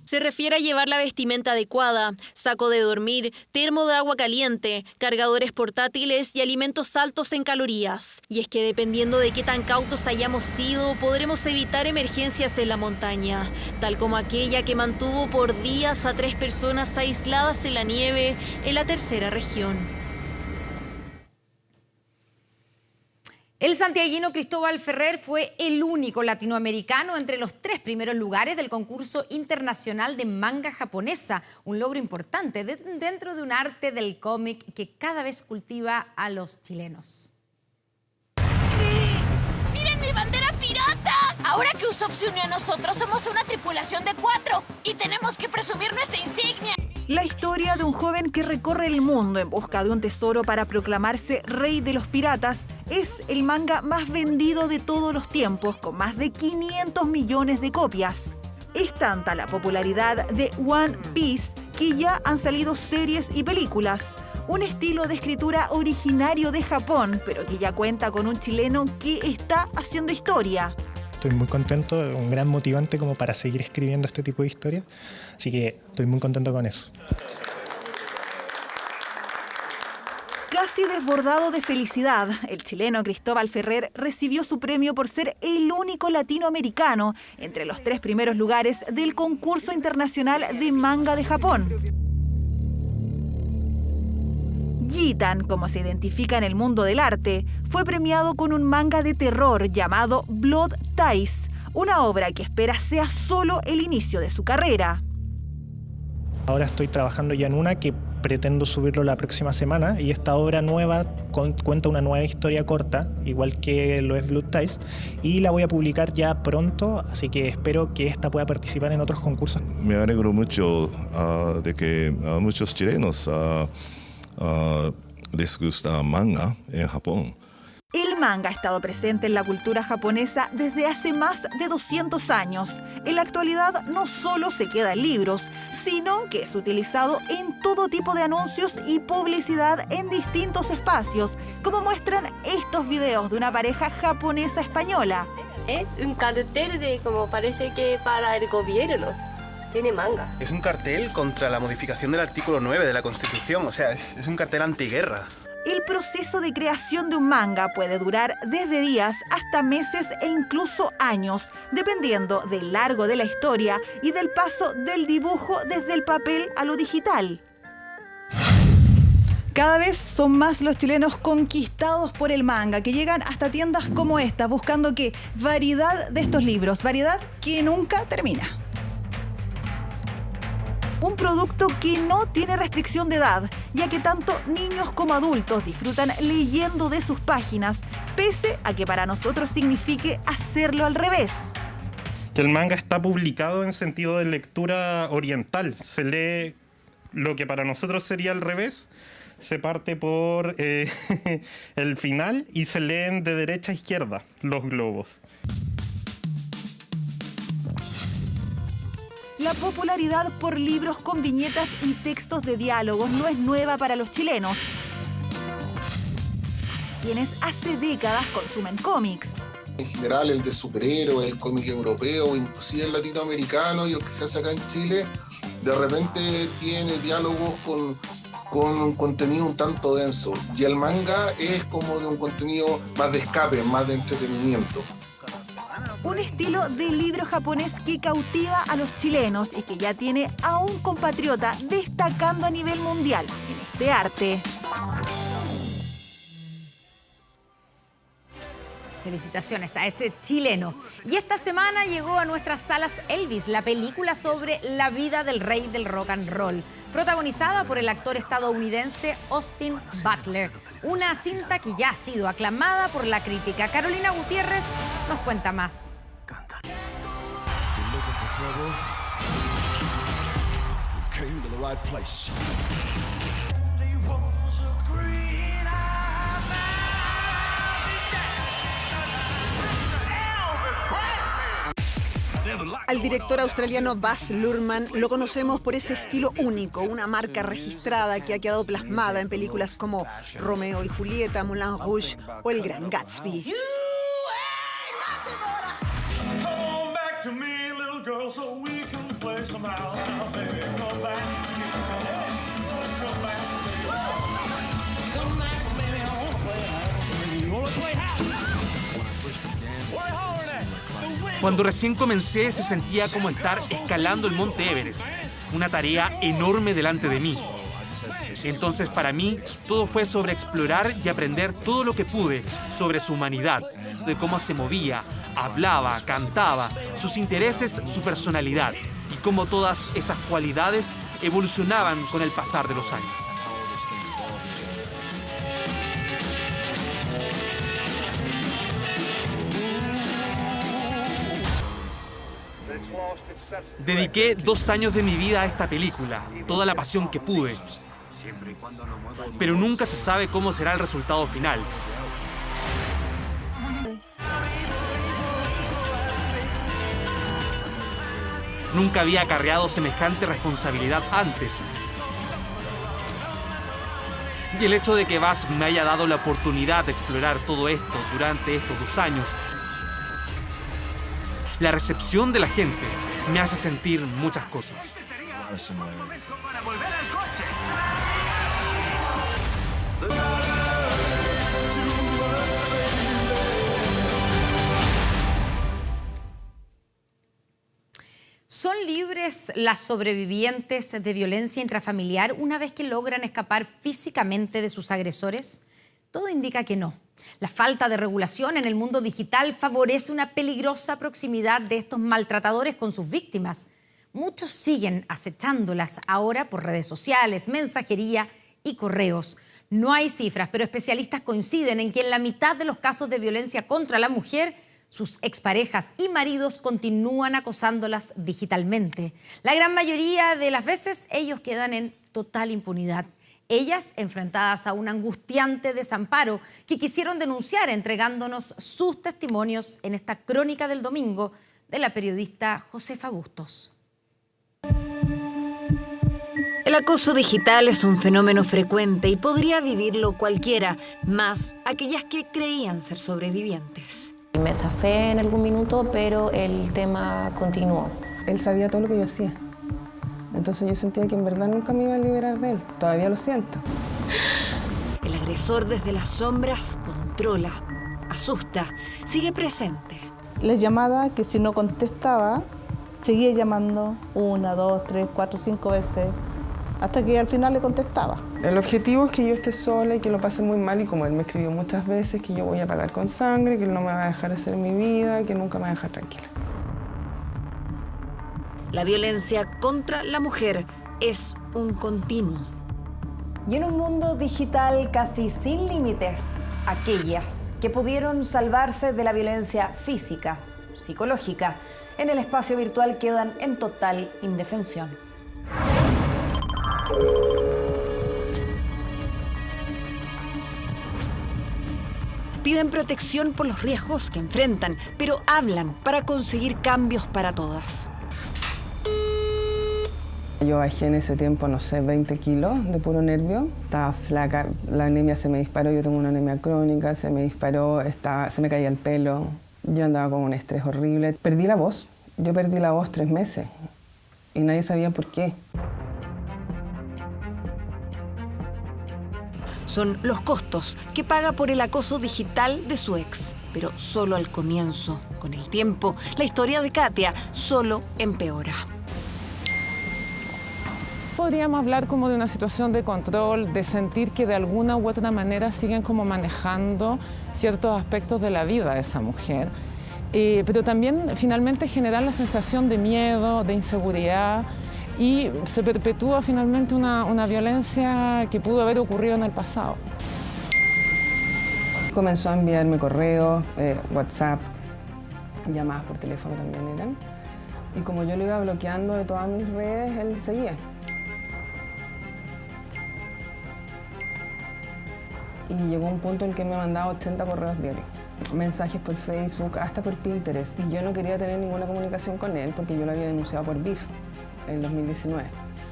Speaker 10: Se refiere a llevar la vestimenta adecuada, saco de dormir, termo de agua caliente, cargadores portátiles y alimentos altos en calorías. Y es que dependiendo de qué tan cautos hayamos sido, podremos evitar emergencias en la montaña, tal como aquella que mantuvo por días a 3 personas aisladas en la nieve en la tercera región.
Speaker 2: El santiaguino Cristóbal Ferrer fue el único latinoamericano entre los 3 primeros lugares del concurso internacional de manga japonesa, un logro importante dentro de un arte del cómic que cada vez cultiva a los chilenos.
Speaker 25: ¡Miren mi bandera pirata! Ahora que Usopp se unió a nosotros, somos una tripulación de 4 y tenemos que presumir nuestra insignia.
Speaker 26: La historia de un joven que recorre el mundo en busca de un tesoro para proclamarse rey de los piratas es el manga más vendido de todos los tiempos, con más de 500 millones de copias. Es tanta la popularidad de One Piece que ya han salido series y películas. Un estilo de escritura originario de Japón, pero que ya cuenta con un chileno que está haciendo historia.
Speaker 27: Estoy muy contento, un gran motivante como para seguir escribiendo este tipo de historias, así que estoy muy contento con eso.
Speaker 26: Casi desbordado de felicidad, el chileno Cristóbal Ferrer recibió su premio por ser el único latinoamericano entre los 3 primeros lugares del concurso internacional de manga de Japón. Gitan, como se identifica en el mundo del arte, fue premiado con un manga de terror llamado Blood Ties, una obra que espera sea solo el inicio de su carrera.
Speaker 27: Ahora estoy trabajando ya en una que pretendo subirlo la próxima semana, y esta obra nueva cuenta una nueva historia corta, igual que lo es Blood Ties, y la voy a publicar ya pronto, así que espero que esta pueda participar en otros concursos.
Speaker 3: Me alegro mucho de que muchos chilenos les gusta manga en Japón.
Speaker 26: El manga ha estado presente en la cultura japonesa desde hace más de 200 años. En la actualidad no solo se queda en libros, sino que es utilizado en todo tipo de anuncios y publicidad en distintos espacios, como muestran estos videos de una pareja japonesa-española.
Speaker 8: Es un cartel de como parece que para el gobierno. Tiene manga.
Speaker 9: Es un cartel contra la modificación del artículo 9 de la Constitución, o sea, es un cartel antiguerra.
Speaker 26: El proceso de creación de un manga puede durar desde días hasta meses e incluso años, dependiendo del largo de la historia y del paso del dibujo desde el papel a lo digital. Cada vez son más los chilenos conquistados por el manga, que llegan hasta tiendas como esta, buscando ¿qué? Variedad de estos libros, variedad que nunca termina. Un producto que no tiene restricción de edad, ya que tanto niños como adultos disfrutan leyendo de sus páginas, pese a que para nosotros signifique hacerlo al revés.
Speaker 11: Que el manga está publicado en sentido de lectura oriental. Se lee lo que para nosotros sería al revés. Se parte por el final y se leen de derecha a izquierda los globos.
Speaker 26: La popularidad por libros con viñetas y textos de diálogos no es nueva para los chilenos, quienes hace décadas consumen cómics.
Speaker 13: En general, el de superhéroes, el cómic europeo, inclusive el latinoamericano y el que se hace acá en Chile, de repente tiene diálogos con un contenido un tanto denso. Y el manga es como de un contenido más de escape, más de entretenimiento.
Speaker 26: Un estilo de libro japonés que cautiva a los chilenos y que ya tiene a un compatriota destacando a nivel mundial en este arte.
Speaker 2: Felicitaciones a este chileno. Y esta semana llegó a nuestras salas Elvis, la película sobre la vida del rey del rock and roll, protagonizada por el actor estadounidense Austin Butler. Una cinta que ya ha sido aclamada por la crítica. Carolina Gutiérrez nos cuenta más.
Speaker 14: Al director australiano Baz Luhrmann lo conocemos por ese estilo único, una marca registrada que ha quedado plasmada en películas como Romeo y Julieta, Moulin Rouge o El Gran Gatsby.
Speaker 17: Cuando recién comencé se sentía como estar escalando el Monte Everest, una tarea enorme delante de mí. Entonces para mí todo fue sobre explorar y aprender todo lo que pude sobre su humanidad, de cómo se movía, hablaba, cantaba, sus intereses, su personalidad y cómo todas esas cualidades evolucionaban con el pasar de los años. Dediqué 2 años de mi vida a esta película, toda la pasión que pude. Pero nunca se sabe cómo será el resultado final. Nunca había acarreado semejante responsabilidad antes. Y el hecho de que Baz me haya dado la oportunidad de explorar todo esto durante estos 2 años, la recepción de la gente me hace sentir muchas cosas.
Speaker 2: ¿Son libres las sobrevivientes de violencia intrafamiliar una vez que logran escapar físicamente de sus agresores? Todo indica que no. La falta de regulación en el mundo digital favorece una peligrosa proximidad de estos maltratadores con sus víctimas. Muchos siguen acechándolas ahora por redes sociales, mensajería y correos. No hay cifras, pero especialistas coinciden en que en la mitad de los casos de violencia contra la mujer, sus exparejas y maridos continúan acosándolas digitalmente. La gran mayoría de las veces ellos quedan en total impunidad. Ellas enfrentadas a un angustiante desamparo que quisieron denunciar entregándonos sus testimonios en esta crónica del domingo de la periodista Josefa Bustos.
Speaker 1: El acoso digital es un fenómeno frecuente y podría vivirlo cualquiera, más aquellas que creían ser sobrevivientes.
Speaker 15: Me zafé en algún minuto, pero el tema continuó.
Speaker 16: Él sabía todo lo que yo hacía. Entonces yo sentía que en verdad nunca me iba a liberar de él. Todavía lo siento.
Speaker 1: El agresor desde las sombras controla, asusta, sigue presente.
Speaker 18: Les llamaba que si no contestaba, seguía llamando 1, 2, 3, 4, 5 veces, hasta que al final le contestaba.
Speaker 16: El objetivo es que yo esté sola y que lo pase muy mal, y como él me escribió muchas veces, que yo voy a pagar con sangre, que él no me va a dejar hacer mi vida, que nunca me va a dejar tranquila.
Speaker 1: La violencia contra la mujer es un continuo.
Speaker 19: Y en un mundo digital casi sin límites, aquellas que pudieron salvarse de la violencia física, psicológica, en el espacio virtual quedan en total indefensión.
Speaker 1: Piden protección por los riesgos que enfrentan, pero hablan para conseguir cambios para todas.
Speaker 16: Yo bajé en ese tiempo, no sé, 20 kilos de puro nervio. Estaba flaca, la anemia se me disparó, yo tengo una anemia crónica, se me disparó, se me caía el pelo. Yo andaba con un estrés horrible. Perdí la voz. Yo perdí la voz 3 meses y nadie sabía por qué.
Speaker 1: Son los costos que paga por el acoso digital de su ex, pero solo al comienzo. Con el tiempo, la historia de Katia solo empeora.
Speaker 20: Podríamos hablar como de una situación de control, de sentir que de alguna u otra manera siguen como manejando ciertos aspectos de la vida de esa mujer. Pero también finalmente generar la sensación de miedo, de inseguridad, y se perpetúa finalmente una violencia que pudo haber ocurrido en el pasado.
Speaker 16: Comenzó a enviarme correos, WhatsApp, llamadas por teléfono también eran. Y como yo lo iba bloqueando de todas mis redes, él seguía. Y llegó un punto en que me mandaba 80 correos diarios, mensajes por Facebook, hasta por Pinterest. Y yo no quería tener ninguna comunicación con él porque yo lo había denunciado por BIF en 2019.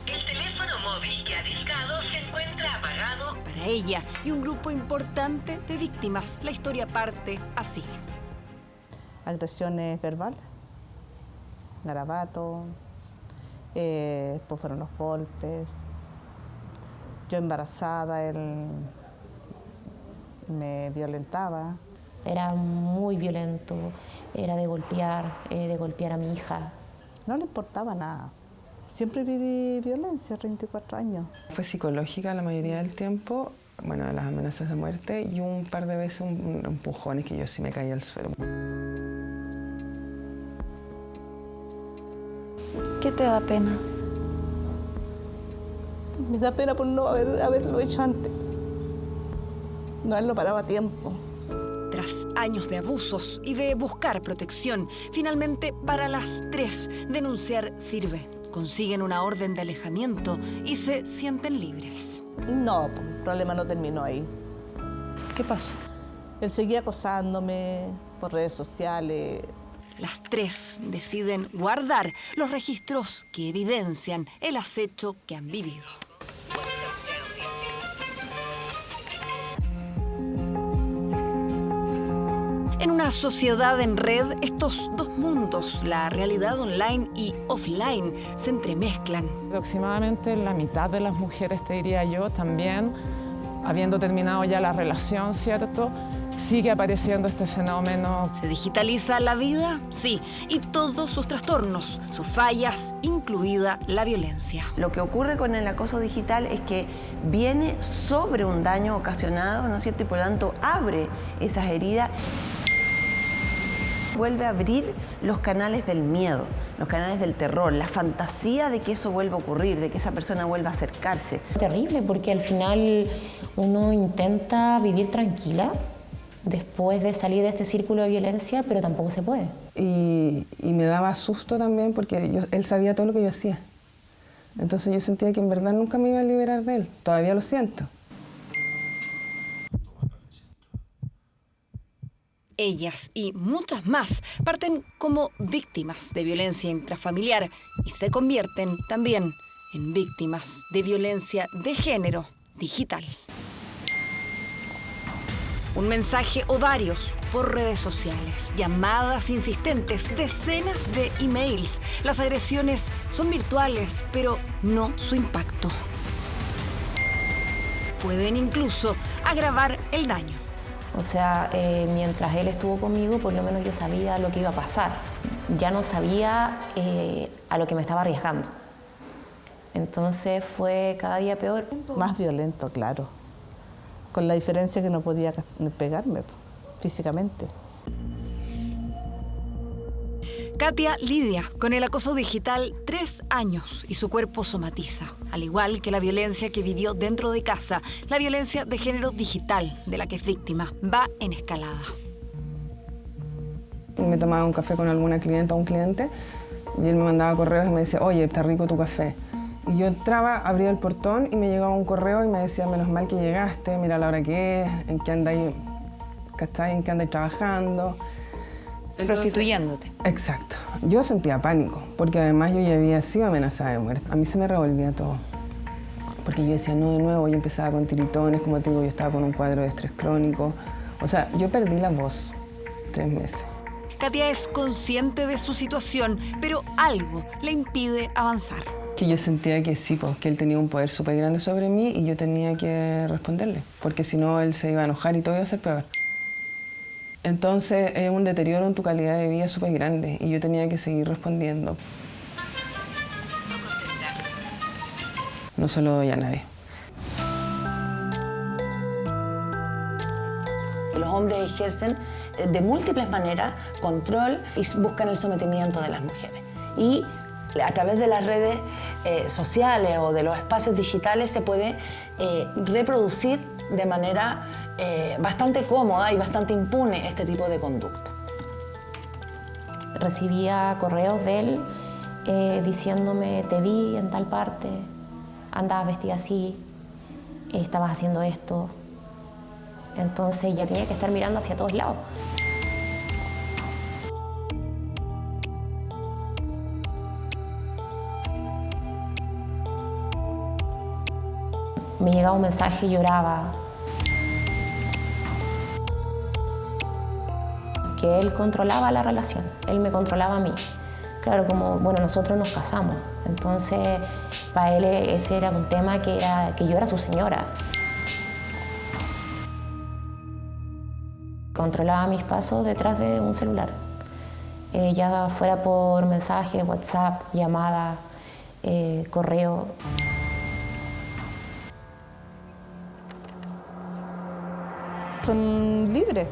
Speaker 1: El teléfono móvil que ha discado se encuentra apagado. Para ella y un grupo importante de víctimas, la historia parte así.
Speaker 18: Agresiones verbales, garabatos, después fueron los golpes. Yo embarazada, él me violentaba.
Speaker 15: Era muy violento, era de golpear a mi hija.
Speaker 18: No le importaba nada. Siempre viví violencia, 34 años.
Speaker 16: Fue psicológica la mayoría del tiempo, bueno, las amenazas de muerte y un par de veces empujones que yo sí me caía al suelo.
Speaker 19: ¿Qué te da pena?
Speaker 18: Me da pena por no haberlo hecho antes. No haberlo parado a tiempo.
Speaker 1: Tras años de abusos y de buscar protección, finalmente para las 3 denunciar sirve. Consiguen una orden de alejamiento y se sienten libres.
Speaker 18: No, el problema no terminó ahí.
Speaker 19: ¿Qué pasó?
Speaker 18: Él seguía acosándome por redes sociales.
Speaker 1: Las 3 deciden guardar los registros que evidencian el acecho que han vivido. En una sociedad en red, estos dos mundos, la realidad online y offline, se entremezclan.
Speaker 20: Aproximadamente la mitad de las mujeres, te diría yo, también, habiendo terminado ya la relación, ¿cierto?, sigue apareciendo este fenómeno.
Speaker 1: ¿Se digitaliza la vida? Sí, y todos sus trastornos, sus fallas, incluida la violencia.
Speaker 15: Lo que ocurre con el acoso digital es que viene sobre un daño ocasionado, ¿no es cierto?, y por lo tanto abre esas heridas. Vuelve a abrir los canales del miedo. los canales del terror, la fantasía de que eso vuelva a ocurrir, de que esa persona vuelva a acercarse.
Speaker 4: Terrible, porque al final uno intenta vivir tranquila después de salir de este círculo de violencia, pero tampoco se puede.
Speaker 16: Y me daba susto también porque él sabía todo lo que yo hacía. Entonces yo sentía que en verdad nunca me iba a liberar de él. Todavía lo siento.
Speaker 1: Ellas y muchas más parten como víctimas de violencia intrafamiliar y se convierten también en víctimas de violencia de género digital. Un mensaje o varios por redes sociales, llamadas insistentes, decenas de emails. Las agresiones son virtuales, pero no su impacto. Pueden incluso agravar el daño.
Speaker 4: O sea, mientras él estuvo conmigo, por lo menos yo sabía lo que iba a pasar. Ya no sabía a lo que me estaba arriesgando. Entonces fue cada día peor.
Speaker 18: Más violento, claro. Con la diferencia que no podía pegarme físicamente.
Speaker 1: Katia lidia con el acoso digital 3 años y su cuerpo somatiza. Al igual que la violencia que vivió dentro de casa, la violencia de género digital de la que es víctima va en escalada.
Speaker 16: Me tomaba un café con alguna clienta o un cliente y él me mandaba correos y me decía, oye, está rico tu café. Y yo entraba, abría el portón y me llegaba un correo y me decía, menos mal que llegaste, mira la hora que es, en qué andáis, en qué andáis trabajando.
Speaker 2: Prostituyéndote.
Speaker 16: Exacto. Yo sentía pánico, porque además yo ya había sido amenazada de muerte. A mí se me revolvía todo. Porque yo decía, no, de nuevo, yo empezaba con tiritones, como te digo, yo estaba con un cuadro de estrés crónico. O sea, yo perdí la voz 3 meses.
Speaker 1: Katia es consciente de su situación, pero algo le impide avanzar.
Speaker 16: Que yo sentía que sí, pues, que él tenía un poder súper grande sobre mí y yo tenía que responderle, porque si no él se iba a enojar y todo iba a ser peor. Entonces es un deterioro en tu calidad de vida súper grande y yo tenía que seguir respondiendo. No se lo doy a nadie.
Speaker 5: Los hombres ejercen de múltiples maneras control y buscan el sometimiento de las mujeres. Y a través de las redes sociales o de los espacios digitales se puede reproducir de manera bastante cómoda y bastante impune este tipo de conducta.
Speaker 4: Recibía correos de él diciéndome, te vi en tal parte, andabas vestida así, estabas haciendo esto. Entonces ya tenía que estar mirando hacia todos lados. Me llegaba un mensaje y lloraba. Que él controlaba la relación, él me controlaba a mí. Claro, como, bueno, nosotros nos casamos, entonces para él ese era un tema que yo era su señora. Controlaba mis pasos detrás de un celular, ya fuera por mensaje, WhatsApp, llamada, correo.
Speaker 18: Son libres,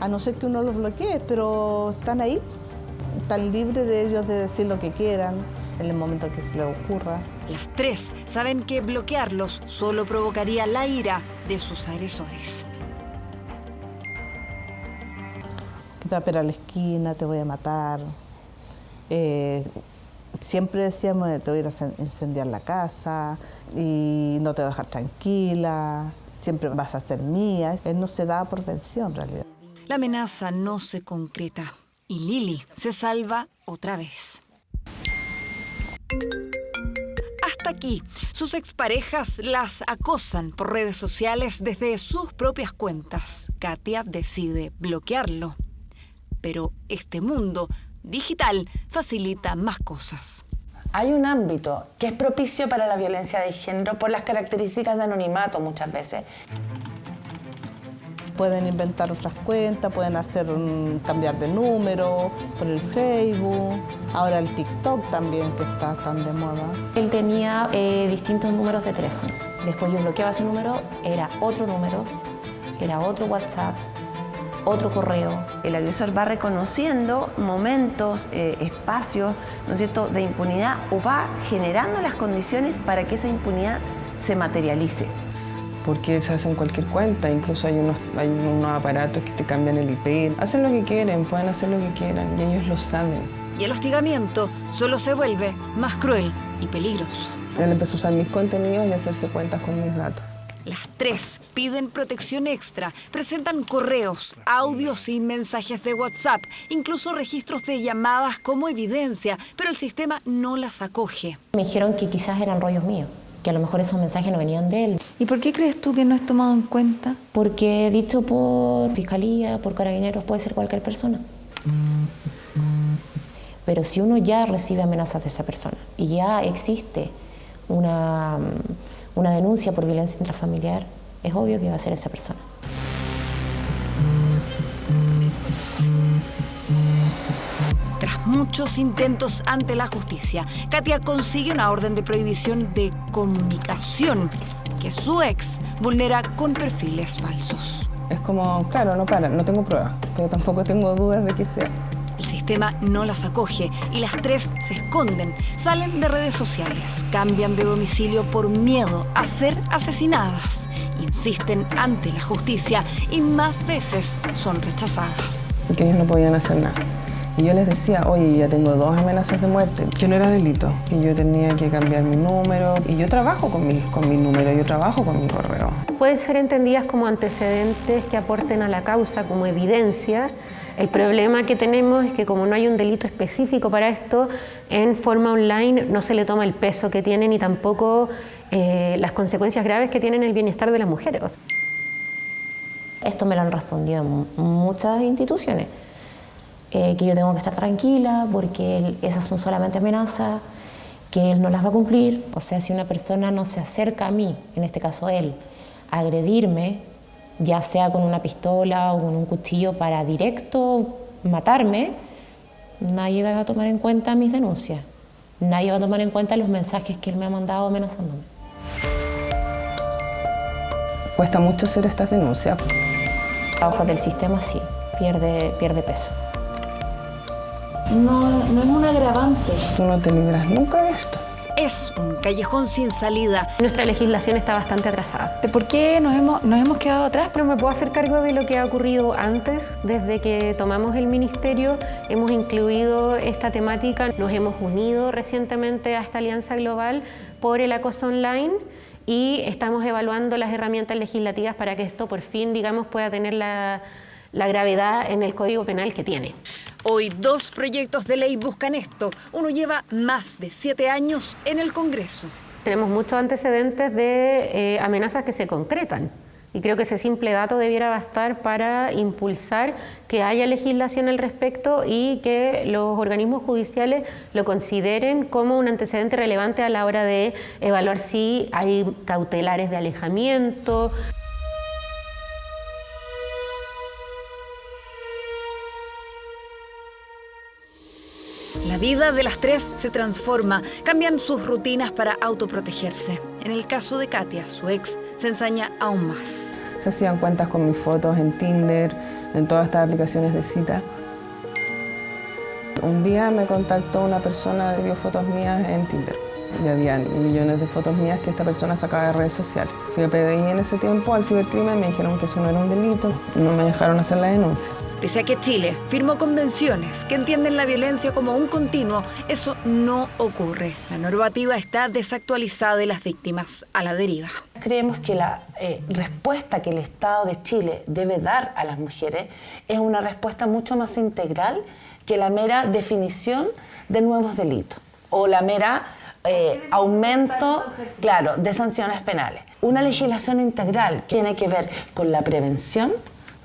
Speaker 18: a no ser que uno los bloquee, pero están ahí, están libres de ellos de decir lo que quieran en el momento que se les ocurra.
Speaker 1: Las 3 saben que bloquearlos solo provocaría la ira de sus agresores.
Speaker 18: Te va a esperar a la esquina, te voy a matar. Siempre decíamos, te voy a ir a incendiar la casa y no te voy a dejar tranquila, siempre vas a ser mía. Él no se da por vencido en realidad.
Speaker 1: La amenaza no se concreta y Lili se salva otra vez. Hasta aquí, sus exparejas las acosan por redes sociales desde sus propias cuentas. Katia decide bloquearlo. Pero este mundo digital facilita más cosas.
Speaker 5: Hay un ámbito que es propicio para la violencia de género por las características de anonimato muchas veces.
Speaker 18: Pueden inventar otras cuentas, pueden cambiar de número por el Facebook, ahora el TikTok también que está tan de moda.
Speaker 4: Él tenía distintos números de teléfono. Después yo bloqueaba ese número, era otro número, era otro WhatsApp, otro correo.
Speaker 15: El agresor va reconociendo momentos, espacios, ¿no es cierto?, de impunidad, o va generando las condiciones para que esa impunidad se materialice.
Speaker 16: Porque se hacen cualquier cuenta, incluso hay unos aparatos que te cambian el IP. Hacen lo que quieren, pueden hacer lo que quieran y ellos lo saben.
Speaker 1: Y el hostigamiento solo se vuelve más cruel y peligroso.
Speaker 16: Él empezó a usar mis contenidos y a hacerse cuentas con mis datos.
Speaker 1: Las tres piden protección extra, presentan correos, audios y mensajes de WhatsApp, incluso registros de llamadas como evidencia, pero el sistema no las acoge.
Speaker 4: Me dijeron que quizás eran rollos míos, que a lo mejor esos mensajes no venían de él.
Speaker 19: ¿Y por qué crees tú que no es tomado en cuenta?
Speaker 4: Porque dicho por Fiscalía, por Carabineros, puede ser cualquier persona. Pero si uno ya recibe amenazas de esa persona y ya existe una denuncia por violencia intrafamiliar, es obvio que va a ser esa persona.
Speaker 1: Tras muchos intentos ante la justicia, Katia consigue una orden de prohibición de comunicación que su ex vulnera con perfiles falsos.
Speaker 16: Es como, claro, no tengo pruebas, pero tampoco tengo dudas de que sea.
Speaker 1: El sistema no las acoge y las tres se esconden, salen de redes sociales, cambian de domicilio por miedo a ser asesinadas, insisten ante la justicia y más veces son rechazadas.
Speaker 16: Que ellos no podían hacer nada. Y yo les decía, oye, ya tengo 2 amenazas de muerte, que no era delito, que yo tenía que cambiar mi número, y yo trabajo con mi número, yo trabajo con mi correo.
Speaker 6: Pueden ser entendidas como antecedentes que aporten a la causa, como evidencia. El problema que tenemos es que como no hay un delito específico para esto, en forma online no se le toma el peso que tiene ni tampoco las consecuencias graves que tienen el bienestar de las mujeres.
Speaker 4: Esto me lo han respondido muchas instituciones, que yo tengo que estar tranquila porque esas son solamente amenazas, que él no las va a cumplir. O sea, si una persona no se acerca a mí, en este caso él, a agredirme, ya sea con una pistola o con un cuchillo para directo matarme, nadie va a tomar en cuenta mis denuncias. Nadie va a tomar en cuenta los mensajes que él me ha mandado amenazándome.
Speaker 16: Cuesta mucho hacer estas denuncias.
Speaker 4: A ojos del sistema sí, pierde peso.
Speaker 19: No es un agravante.
Speaker 16: Tú no te libras nunca de esto.
Speaker 1: Es un callejón sin salida.
Speaker 6: Nuestra legislación está bastante atrasada.
Speaker 19: ¿Por qué nos hemos quedado atrás?
Speaker 6: No me puedo hacer cargo de lo que ha ocurrido antes. Desde que tomamos el ministerio hemos incluido esta temática. Nos hemos unido recientemente a esta alianza global por el acoso online y estamos evaluando las herramientas legislativas para que esto por fin, digamos, pueda tener la gravedad en el Código Penal que tiene.
Speaker 1: Hoy 2 proyectos de ley buscan esto. Uno lleva más de 7 años en el Congreso.
Speaker 6: Tenemos muchos antecedentes de amenazas que se concretan y creo que ese simple dato debiera bastar para impulsar que haya legislación al respecto y que los organismos judiciales lo consideren como un antecedente relevante a la hora de evaluar si hay cautelares de alejamiento.
Speaker 1: La vida de las tres se transforma, cambian sus rutinas para autoprotegerse. En el caso de Katia, su ex, se ensaña aún más.
Speaker 16: Se hacían cuentas con mis fotos en Tinder, en todas estas aplicaciones de cita. Un día me contactó una persona que vio fotos mías en Tinder. Y había millones de fotos mías que esta persona sacaba de redes sociales. Fui a PDI en ese tiempo, al cibercrimen, me dijeron que eso no era un delito. No me dejaron hacer la denuncia.
Speaker 1: Pese a que Chile firmó convenciones que entienden la violencia como un continuo, eso no ocurre. La normativa está desactualizada y las víctimas a la deriva.
Speaker 5: Creemos que la respuesta que el Estado de Chile debe dar a las mujeres es una respuesta mucho más integral que la mera definición de nuevos delitos o la mera aumento, claro, de sanciones penales. Una legislación integral que tiene que ver con la prevención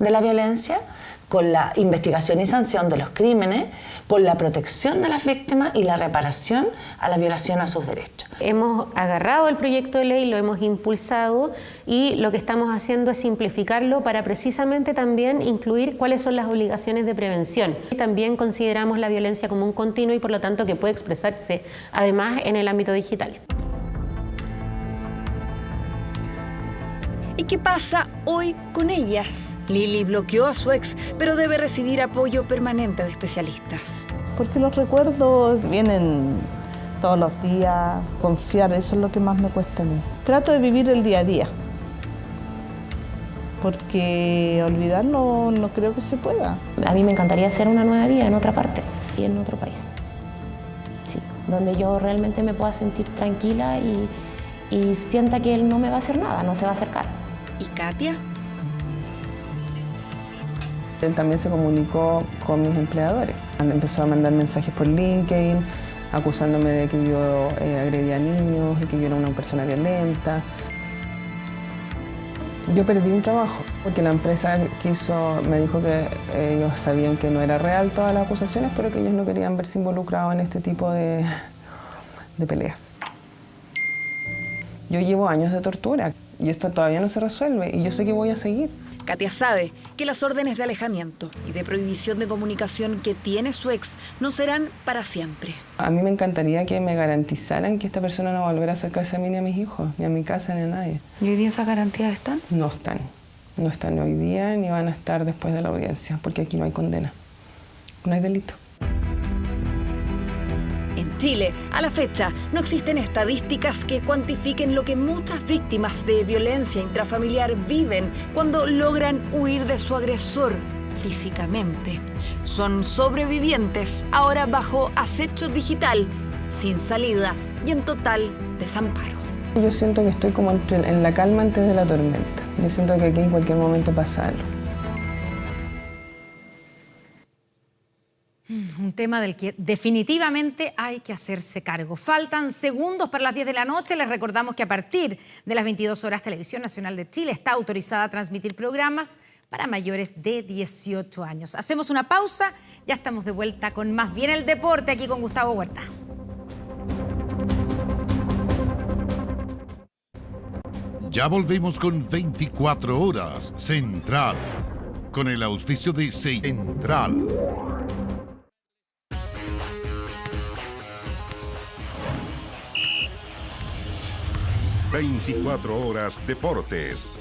Speaker 5: de la violencia, con la investigación y sanción de los crímenes, con la protección de las víctimas y la reparación a la violación a sus derechos.
Speaker 6: Hemos agarrado el proyecto de ley, lo hemos impulsado y lo que estamos haciendo es simplificarlo para precisamente también incluir cuáles son las obligaciones de prevención. También consideramos la violencia como un continuo y por lo tanto que puede expresarse además en el ámbito digital.
Speaker 1: ¿Y qué pasa hoy con ellas? Lili bloqueó a su ex, pero debe recibir apoyo permanente de especialistas.
Speaker 18: Porque los recuerdos vienen todos los días, confiar, eso es lo que más me cuesta a mí. Trato de vivir el día a día, porque olvidar no creo que se pueda.
Speaker 4: A mí me encantaría hacer una nueva vida en otra parte y en otro país. Sí, donde yo realmente me pueda sentir tranquila y sienta que él no me va a hacer nada, no se va a acercar.
Speaker 1: ¿Y Katia?
Speaker 16: Él también se comunicó con mis empleadores. Empezó a mandar mensajes por LinkedIn, acusándome de que yo agredía a niños y que yo era una persona violenta. Yo perdí un trabajo porque la empresa me dijo que ellos sabían que no era real todas las acusaciones, pero que ellos no querían verse involucrados en este tipo de peleas. Yo llevo años de tortura y esto todavía no se resuelve y yo sé que voy a seguir.
Speaker 1: Katia sabe que las órdenes de alejamiento y de prohibición de comunicación que tiene su ex no serán para siempre.
Speaker 16: A mí me encantaría que me garantizaran que esta persona no volverá a acercarse a mí ni a mis hijos, ni a mi casa, ni a nadie.
Speaker 1: ¿Y hoy día esas garantías están?
Speaker 16: No están. No están hoy día ni van a estar después de la audiencia, porque aquí no hay condena. No hay delito.
Speaker 1: En Chile, a la fecha, no existen estadísticas que cuantifiquen lo que muchas víctimas de violencia intrafamiliar viven cuando logran huir de su agresor físicamente. Son sobrevivientes, ahora bajo acecho digital, sin salida y en total desamparo.
Speaker 16: Yo siento que estoy como en la calma antes de la tormenta. Yo siento que aquí en cualquier momento pasa algo.
Speaker 2: Un tema del que definitivamente hay que hacerse cargo. Faltan segundos para las 10 de la noche. Les recordamos que a partir de las 22 horas Televisión Nacional de Chile está autorizada a transmitir programas para mayores de 18 años. Hacemos una pausa, ya estamos de vuelta con más. Viene el deporte aquí con Gustavo Huerta.
Speaker 7: Ya volvemos con 24 horas Central, con el auspicio de Central.
Speaker 10: ...24 horas Deportes.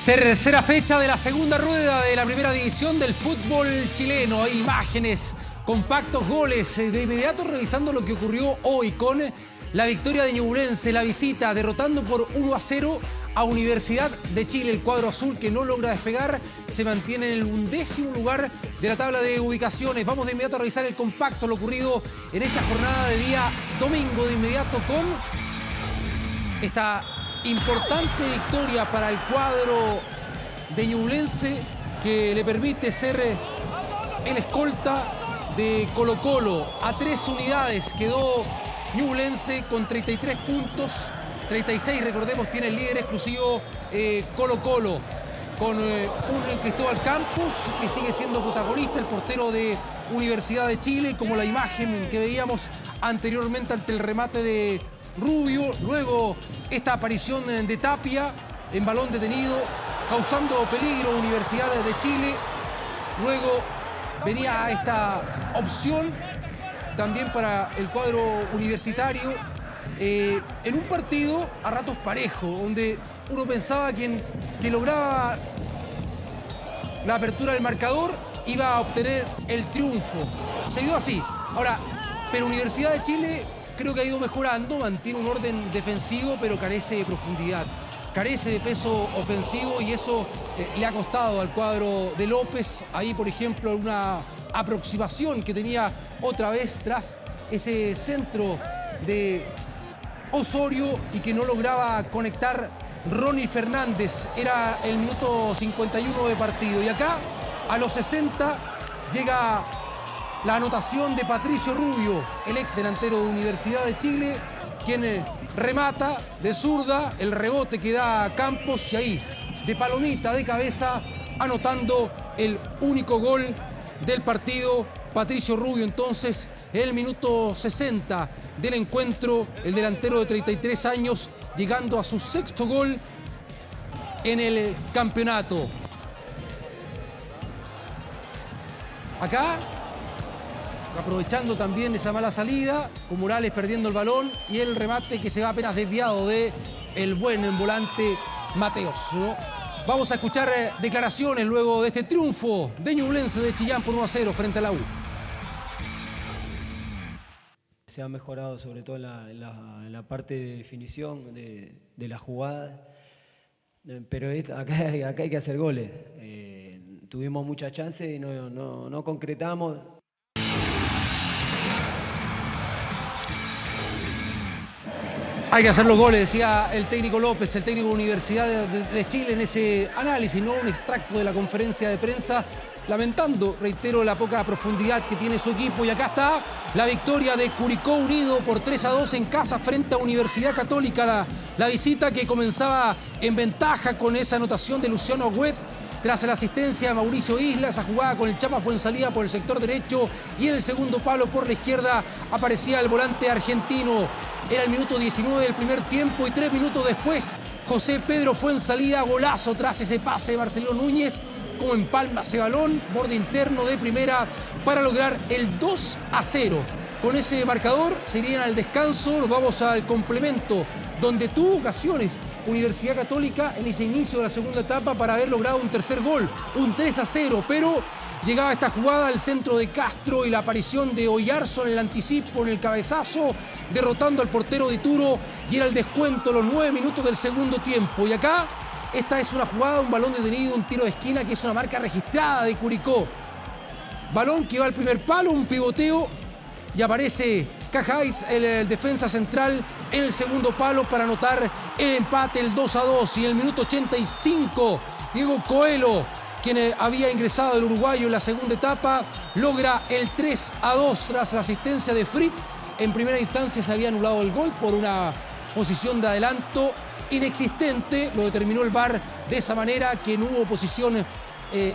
Speaker 12: Tercera fecha de la segunda rueda de la primera división del fútbol chileno. Hay imágenes, compactos goles. De inmediato revisando lo que ocurrió hoy con la victoria de Ñublense, la visita, derrotando por 1-0 a Universidad de Chile. El cuadro azul, que no logra despegar, se mantiene en el 11º lugar de la tabla de ubicaciones. Vamos de inmediato a revisar el compacto, lo ocurrido en esta jornada de día domingo. De inmediato con esta importante victoria para el cuadro de Ñublense, que le permite ser el escolta de Colo-Colo. A 3 unidades quedó Ñublense con 33 puntos. 36, recordemos, tiene el líder exclusivo Colo-Colo, con un Cristóbal Campos, que sigue siendo protagonista, el portero de Universidad de Chile, como la imagen que veíamos anteriormente ante el remate de Rubio. Luego esta aparición de Tapia en balón detenido, causando peligro a Universidad de Chile. Luego venía esta opción también para el cuadro universitario, en un partido a ratos parejo, donde uno pensaba que lograba la apertura del marcador iba a obtener el triunfo. Se dio así. Ahora, pero Universidad de Chile creo que ha ido mejorando, mantiene un orden defensivo, pero carece de profundidad, carece de peso ofensivo, y eso le ha costado al cuadro de López. Ahí, por ejemplo, una aproximación que tenía otra vez tras ese centro de Osorio y que no lograba conectar Ronnie Fernández. Era el minuto 51 de partido. Y acá, a los 60, llega la anotación de Patricio Rubio, el ex delantero de Universidad de Chile, quien remata de zurda, el rebote que da a Campos, y ahí, de palomita, de cabeza, anotando el único gol del partido. Patricio Rubio, entonces, el minuto 60 del encuentro, el delantero de 33 años, llegando a su 6º gol en el campeonato. Acá, aprovechando también esa mala salida, con Morales perdiendo el balón y el remate que se va apenas desviado de el buen volante Mateos, ¿no? Vamos a escuchar declaraciones luego de este triunfo de Ñublense de Chillán por 1-0 frente a la U.
Speaker 3: Se ha mejorado sobre todo en la parte de definición de la jugada, pero acá hay que hacer goles. Tuvimos muchas chances y no concretamos.
Speaker 12: Hay que hacer los goles, decía el técnico López, el técnico de Universidad de Chile en ese análisis, no un extracto de la conferencia de prensa, lamentando, reitero, la poca profundidad que tiene su equipo. Y acá está la victoria de Curicó Unido por 3-2 en casa frente a Universidad Católica. La visita que comenzaba en ventaja con esa anotación de Luciano Huet tras la asistencia de Mauricio Isla. Esa jugada con el Chapa Fuenzalía por el sector derecho y en el segundo palo por la izquierda aparecía el volante argentino. Era el minuto 19 del primer tiempo y 3 minutos después José Pedro Fuenzalía, golazo tras ese pase de Marcelo Núñez, como empalma ese balón, borde interno de primera para lograr el 2-0. Con ese marcador se irían al descanso, nos vamos al complemento, donde tuvo ocasiones Universidad Católica en ese inicio de la segunda etapa para haber logrado un tercer gol, un 3-0, pero llegaba esta jugada al centro de Castro y la aparición de Oyarzo en el anticipo, en el cabezazo, derrotando al portero de Ituro, y era el descuento, los 9 minutos del segundo tiempo. Y acá, esta es una jugada, un balón detenido, un tiro de esquina, que es una marca registrada de Curicó. Balón que va al primer palo, un pivoteo, y aparece Cajáis, el defensa central, en el segundo palo para anotar el empate, el 2-2. Y en el minuto 85, Diego Coelho, quien había ingresado el uruguayo en la segunda etapa, logra el 3-2 tras la asistencia de Fritz. En primera instancia se había anulado el gol por una posición de adelanto inexistente. Lo determinó el VAR de esa manera, que no hubo posición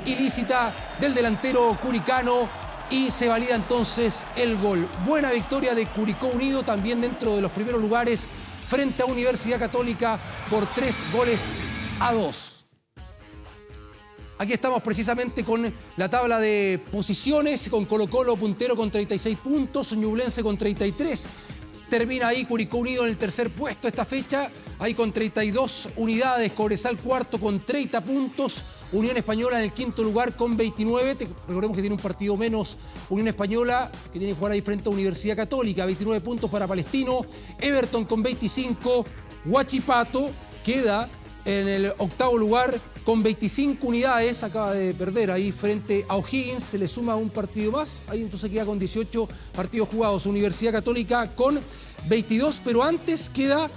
Speaker 12: ilícita del delantero curicano y se valida entonces el gol. Buena victoria de Curicó Unido, también dentro de los primeros lugares frente a Universidad Católica por 3-2. Aquí estamos precisamente con la tabla de posiciones, con Colo-Colo puntero con 36 puntos, Ñublense con 33. Termina ahí Curicó Unido en el tercer puesto esta fecha, ahí con 32 unidades, Cobresal cuarto con 30 puntos, Unión Española en el quinto lugar con 29, recordemos que tiene un partido menos Unión Española, que tiene que jugar ahí frente a Universidad Católica, 29 puntos para Palestino, Everton con 25, Huachipato queda en el octavo lugar con 25 unidades, acaba de perder ahí frente a O'Higgins, se le suma un partido más, ahí entonces queda con 18 partidos jugados. Universidad Católica con 22, pero antes queda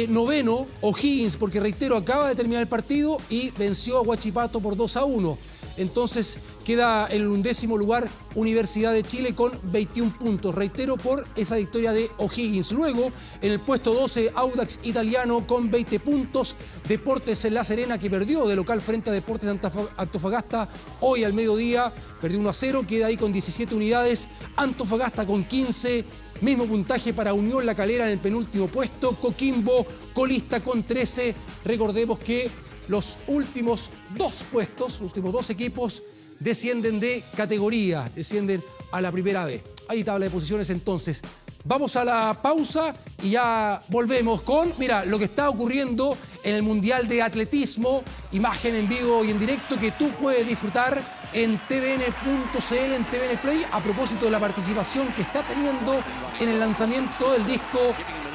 Speaker 12: noveno O'Higgins, porque reitero, acaba de terminar el partido y venció a Huachipato por 2-1. Entonces queda en el 11º lugar Universidad de Chile con 21 puntos. Reitero, por esa victoria de O'Higgins. Luego, en el puesto 12, Audax Italiano con 20 puntos. Deportes en La Serena, que perdió de local frente a Deportes Antofagasta hoy al mediodía. Perdió 1-0, queda ahí con 17 unidades. Antofagasta con 15. Mismo puntaje para Unión La Calera en el penúltimo puesto. Coquimbo, colista con 13. Recordemos que los últimos dos puestos, los últimos dos equipos descienden de categoría, descienden a la primera B. Ahí tabla de posiciones entonces. Vamos a la pausa y ya volvemos con, mira, lo que está ocurriendo en el Mundial de Atletismo, imagen en vivo y en directo que tú puedes disfrutar en tvn.cl, en TVN Play, a propósito de la participación que está teniendo en el lanzamiento del disco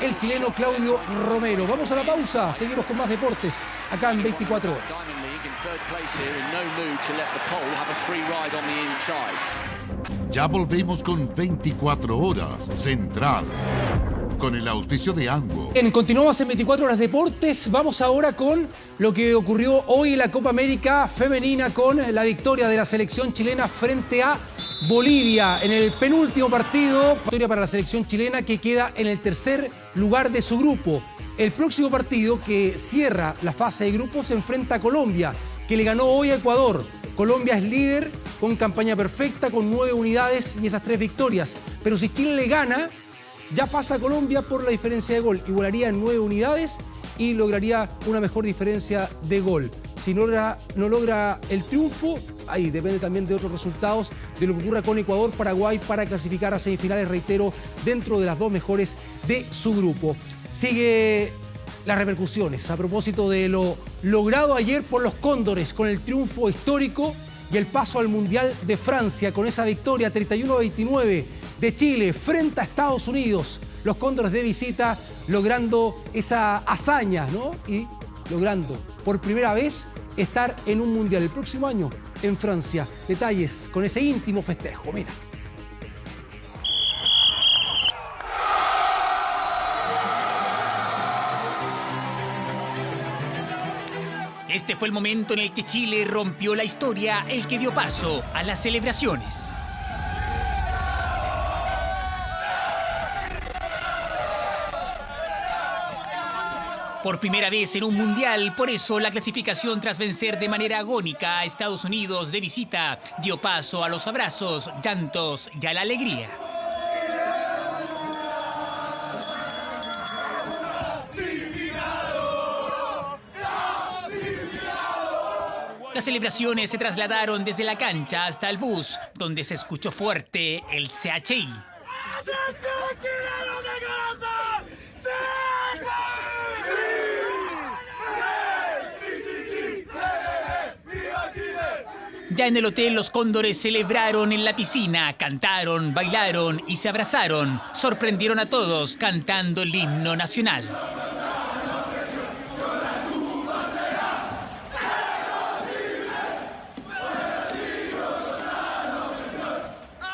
Speaker 12: el chileno Claudio Romero. Vamos a la pausa, seguimos con más deportes acá en 24 horas.
Speaker 7: Ya volvemos con 24 horas Central, con el auspicio de Ango.
Speaker 12: Bien, continuamos en 24 horas deportes. Vamos ahora con lo que ocurrió hoy en la Copa América Femenina, con la victoria de la selección chilena frente a Bolivia en el penúltimo partido. Victoria para la selección chilena, que queda en el tercer lugar de su grupo. El próximo partido, que cierra la fase de grupos, se enfrenta a Colombia, que le ganó hoy a Ecuador. Colombia es líder con campaña perfecta, con 9 unidades y esas 3 victorias. Pero si Chile le gana, ya pasa a Colombia por la diferencia de gol. Igualaría en 9 unidades y lograría una mejor diferencia de gol. Si no logra el triunfo, ahí depende también de otros resultados, de lo que ocurra con Ecuador, Paraguay, para clasificar a semifinales, reitero, dentro de las 2 mejores de su grupo. Sigue las repercusiones a propósito de lo logrado ayer por los Cóndores con el triunfo histórico y el paso al Mundial de Francia con esa victoria 31-29 de Chile frente a Estados Unidos. Los Cóndores de visita logrando esa hazaña, ¿no? Y logrando por primera vez estar en un Mundial el próximo año en Francia. Detalles con ese íntimo festejo, mira.
Speaker 8: Este fue el momento en el que Chile rompió la historia, el que dio paso a las celebraciones. Por primera vez en un mundial, por eso la clasificación tras vencer de manera agónica a Estados Unidos de visita dio paso a los abrazos, llantos y a la alegría. Las celebraciones se trasladaron desde la cancha hasta el bus, donde se escuchó fuerte el CHI. Ya en el hotel, los Cóndores celebraron en la piscina, cantaron, bailaron y se abrazaron. Sorprendieron a todos cantando el himno nacional.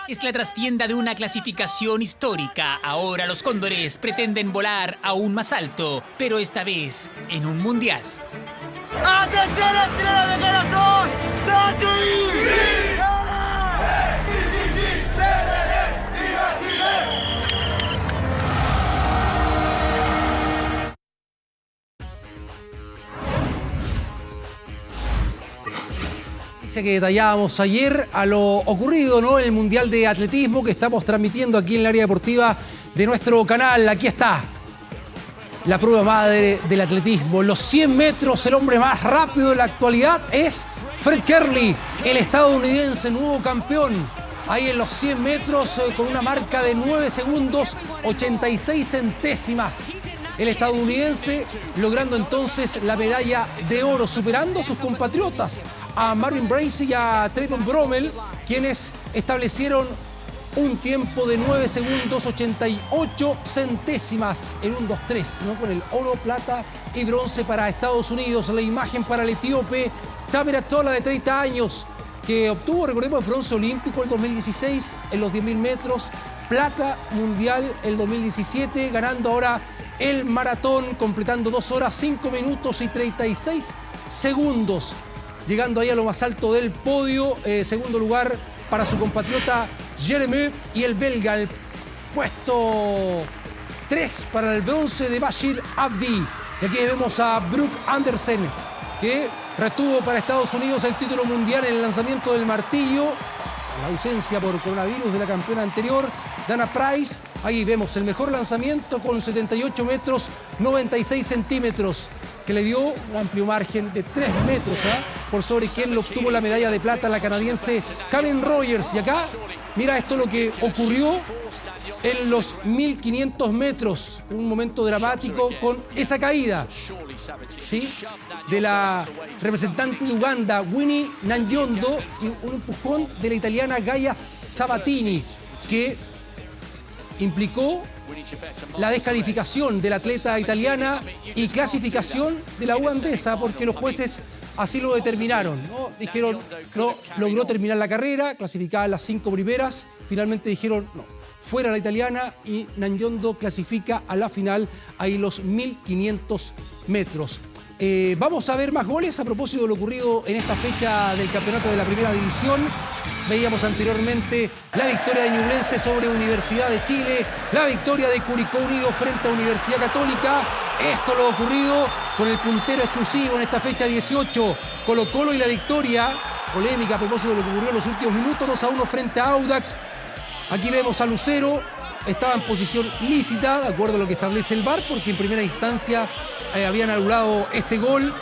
Speaker 8: Es la trastienda de una clasificación histórica. Ahora los Cóndores pretenden volar aún más alto, pero esta vez en un mundial.
Speaker 21: ¡Atención a Chile de corazón!
Speaker 12: Que detallábamos ayer a lo ocurrido, ¿no? En el Mundial de Atletismo que estamos transmitiendo aquí en el área deportiva de nuestro canal. Aquí está la prueba madre del atletismo. Los 100 metros, el hombre más rápido de la actualidad es Fred Kerley, el estadounidense, nuevo campeón. Ahí en los 100 metros con una marca de 9 segundos 86 centésimas. El estadounidense logrando entonces la medalla de oro, superando a sus compatriotas, a Marvin Bracy y a Trayvon Bromell, quienes establecieron un tiempo de 9 segundos 88 centésimas en un 2-3, ¿no? Con el oro, plata y bronce para Estados Unidos. La imagen para el etíope Tamir Tola, de 30 años, que obtuvo, recordemos, el bronce olímpico el 2016 en los 10.000 metros, plata mundial el 2017, ganando ahora el maratón, completando 2 horas, 5 minutos y 36 segundos. Llegando ahí a lo más alto del podio, segundo lugar para su compatriota Jeremy y el belga, el puesto 3 para el bronce de Bashir Abdi. Y aquí vemos a Brooke Andersen, que retuvo para Estados Unidos el título mundial en el lanzamiento del martillo. La ausencia por coronavirus de la campeona anterior, Dana Price. Ahí vemos el mejor lanzamiento con 78 metros 96 centímetros, que le dio un amplio margen de 3 metros por sobre quien lo obtuvo la medalla de plata, la canadiense Cameron Rogers. Y acá, mira esto lo que ocurrió en los 1500 metros, un momento dramático con esa caída, ¿sí?, de la representante de Uganda, Winnie Nanyondo, y un empujón de la italiana Gaia Sabatini, que implicó la descalificación de la atleta italiana y clasificación de la ugandesa, porque los jueces así lo determinaron, ¿no? Dijeron, no logró terminar la carrera, clasificada en las 5 primeras, finalmente dijeron, no, fuera la italiana, y Nanyondo clasifica a la final, ahí los 1500 metros. Vamos a ver más goles a propósito de lo ocurrido en esta fecha del campeonato de la primera división. Veíamos anteriormente la victoria de Ñublense sobre Universidad de Chile, la victoria de Curicó Unido frente a Universidad Católica. Esto lo ocurrido con el puntero exclusivo en esta fecha 18, Colo-Colo, y la victoria polémica a propósito de lo que ocurrió en los últimos minutos, 2-1 frente a Audax. Aquí vemos a Lucero, estaba en posición lícita, de acuerdo a lo que establece el VAR, porque en primera instancia habían anulado este gol.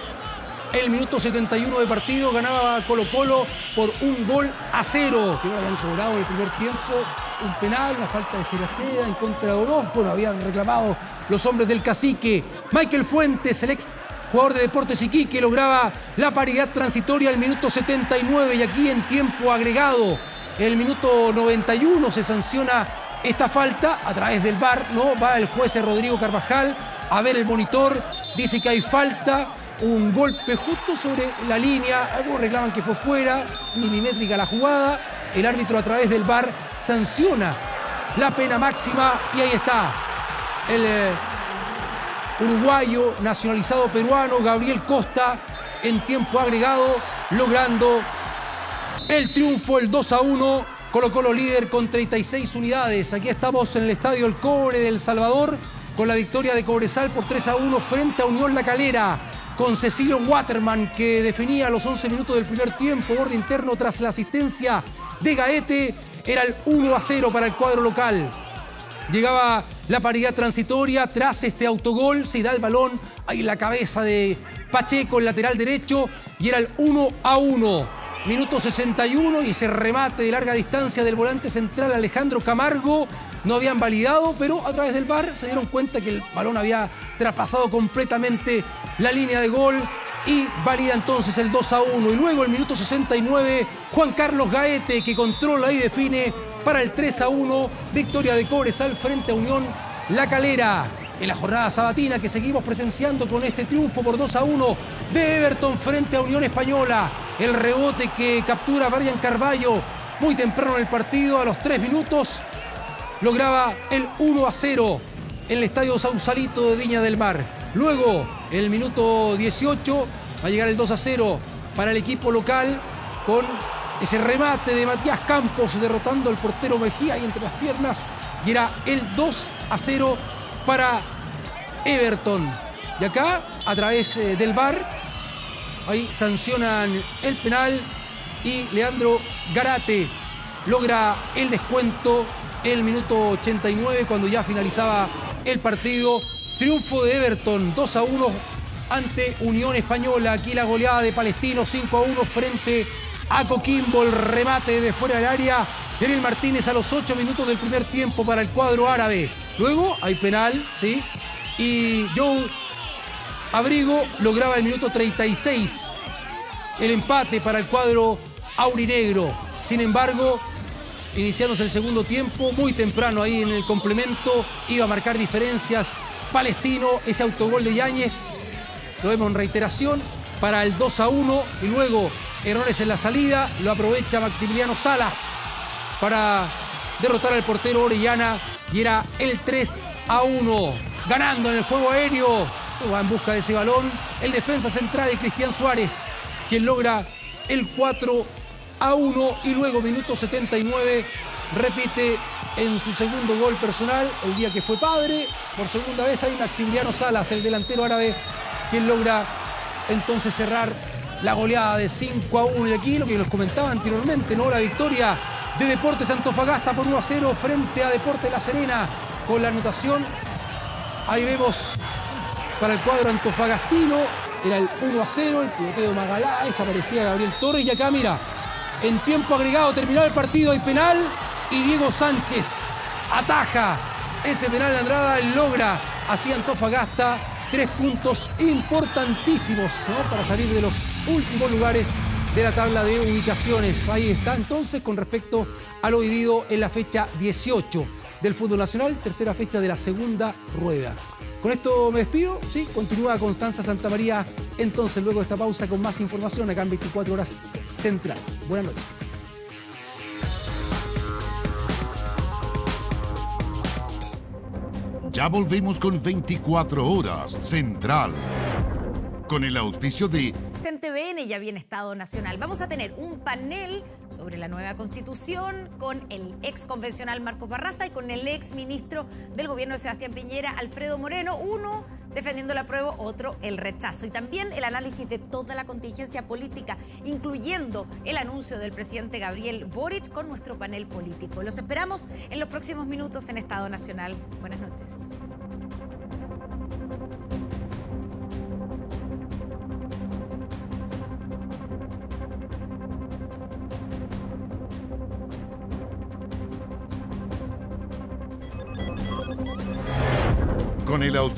Speaker 12: el minuto 71 de partido. Ganaba Colo-Colo por 1-0. Que no habían cobrado en el primer tiempo un penal, una falta de Ceraceda en contra de Oroz. Bueno, habían reclamado los hombres del Cacique. Michael Fuentes, el ex jugador de Deportes Iquique, lograba la paridad transitoria al minuto 79 y aquí en tiempo agregado, el minuto 91, se sanciona esta falta a través del VAR, ¿no? Va el juez Rodrigo Carvajal a ver el monitor, dice que hay falta, un golpe justo sobre la línea, algunos reclaman que fue fuera, milimétrica la jugada, el árbitro a través del VAR sanciona la pena máxima y ahí está el uruguayo nacionalizado peruano Gabriel Costa en tiempo agregado logrando el triunfo, el 2-1. Colo-Colo líder con 36 unidades. Aquí estamos en el Estadio El Cobre de El Salvador con la victoria de Cobresal por 3-1 frente a Unión La Calera, con Cecilio Waterman que definía los 11 minutos del primer tiempo, borde interno tras la asistencia de Gaete. Era el 1-0 para el cuadro local. Llegaba la paridad transitoria tras este autogol, se da el balón ahí en la cabeza de Pacheco, el lateral derecho, y era el 1-1. Minuto 61 y ese remate de larga distancia del volante central Alejandro Camargo. No habían validado, pero a través del VAR se dieron cuenta que el balón había traspasado completamente la línea de gol y valida entonces el 2-1. Y luego el minuto 69, Juan Carlos Gaete, que controla y define para el 3-1. Victoria de Cobresal frente a Unión La Calera. En la jornada sabatina que seguimos presenciando con este triunfo por 2-1 de Everton frente a Unión Española. El rebote que captura Brian Carballo muy temprano en el partido, a los 3 minutos, lograba el 1-0 en el Estadio Sausalito de Viña del Mar. Luego, el minuto 18, va a llegar el 2-0 para el equipo local con ese remate de Matías Campos derrotando al portero Mejía ahí entre las piernas, y era el 2-0 para Everton. Y acá, a través del VAR, ahí sancionan el penal y Leandro Garate logra el descuento en el minuto 89 cuando ya finalizaba el partido. Triunfo de Everton 2-1 ante Unión Española. Aquí la goleada de Palestino 5-1 frente a Coquimbo. El remate de fuera del área de Ariel Martínez a los 8 minutos del primer tiempo para el cuadro árabe. Luego hay penal, ¿sí? Y Joe Abrigo lograba el minuto 36 el empate para el cuadro aurinegro. Sin embargo, iniciándose el segundo tiempo, muy temprano ahí en el complemento, iba a marcar diferencias Palestino. Ese autogol de Yáñez, lo vemos en reiteración, para el 2-1. Y luego, errores en la salida, lo aprovecha Maximiliano Salas para derrotar al portero Orellana y era el 3-1. Ganando en el juego aéreo, va en busca de ese balón el defensa central, el Cristian Suárez, quien logra el 4-1. Y luego, minuto 79, repite en su segundo gol personal el día que fue padre. Por segunda vez ahí Maximiliano Salas, el delantero árabe, quien logra entonces cerrar la goleada de 5-1. Y aquí lo que les comentaba anteriormente, ¿no? La victoria de Deportes Antofagasta por 1-0 frente a Deportes La Serena, con la anotación, ahí vemos, para el cuadro antofagastino, era el 1-0, el piloteo de Magaláes, aparecía Gabriel Torres, y acá mira, en tiempo agregado, terminado el partido, hay penal, y Diego Sánchez ataja ese penal de Andrada, logra así Antofagasta 3 puntos importantísimos, ¿no? Para salir de los últimos lugares de la tabla de ubicaciones. Ahí está entonces con respecto a lo vivido en la fecha 18 del fútbol nacional, tercera fecha de la segunda rueda. Con esto me despido, sí, continúa Constanza Santamaría entonces luego de esta pausa con más información acá en 24 Horas Central. Buenas noches.
Speaker 7: Ya volvemos con 24 Horas Central, con el auspicio de
Speaker 2: En TVN ya viene Estado Nacional. Vamos a tener un panel sobre la nueva Constitución con el ex convencional Marcos Barraza y con el ex ministro del gobierno de Sebastián Piñera, Alfredo Moreno, uno defendiendo el apruebo, otro el rechazo. Y también el análisis de toda la contingencia política, incluyendo el anuncio del presidente Gabriel Boric con nuestro panel político. Los esperamos en los próximos minutos en Estado Nacional. Buenas noches.
Speaker 7: Con el auspicio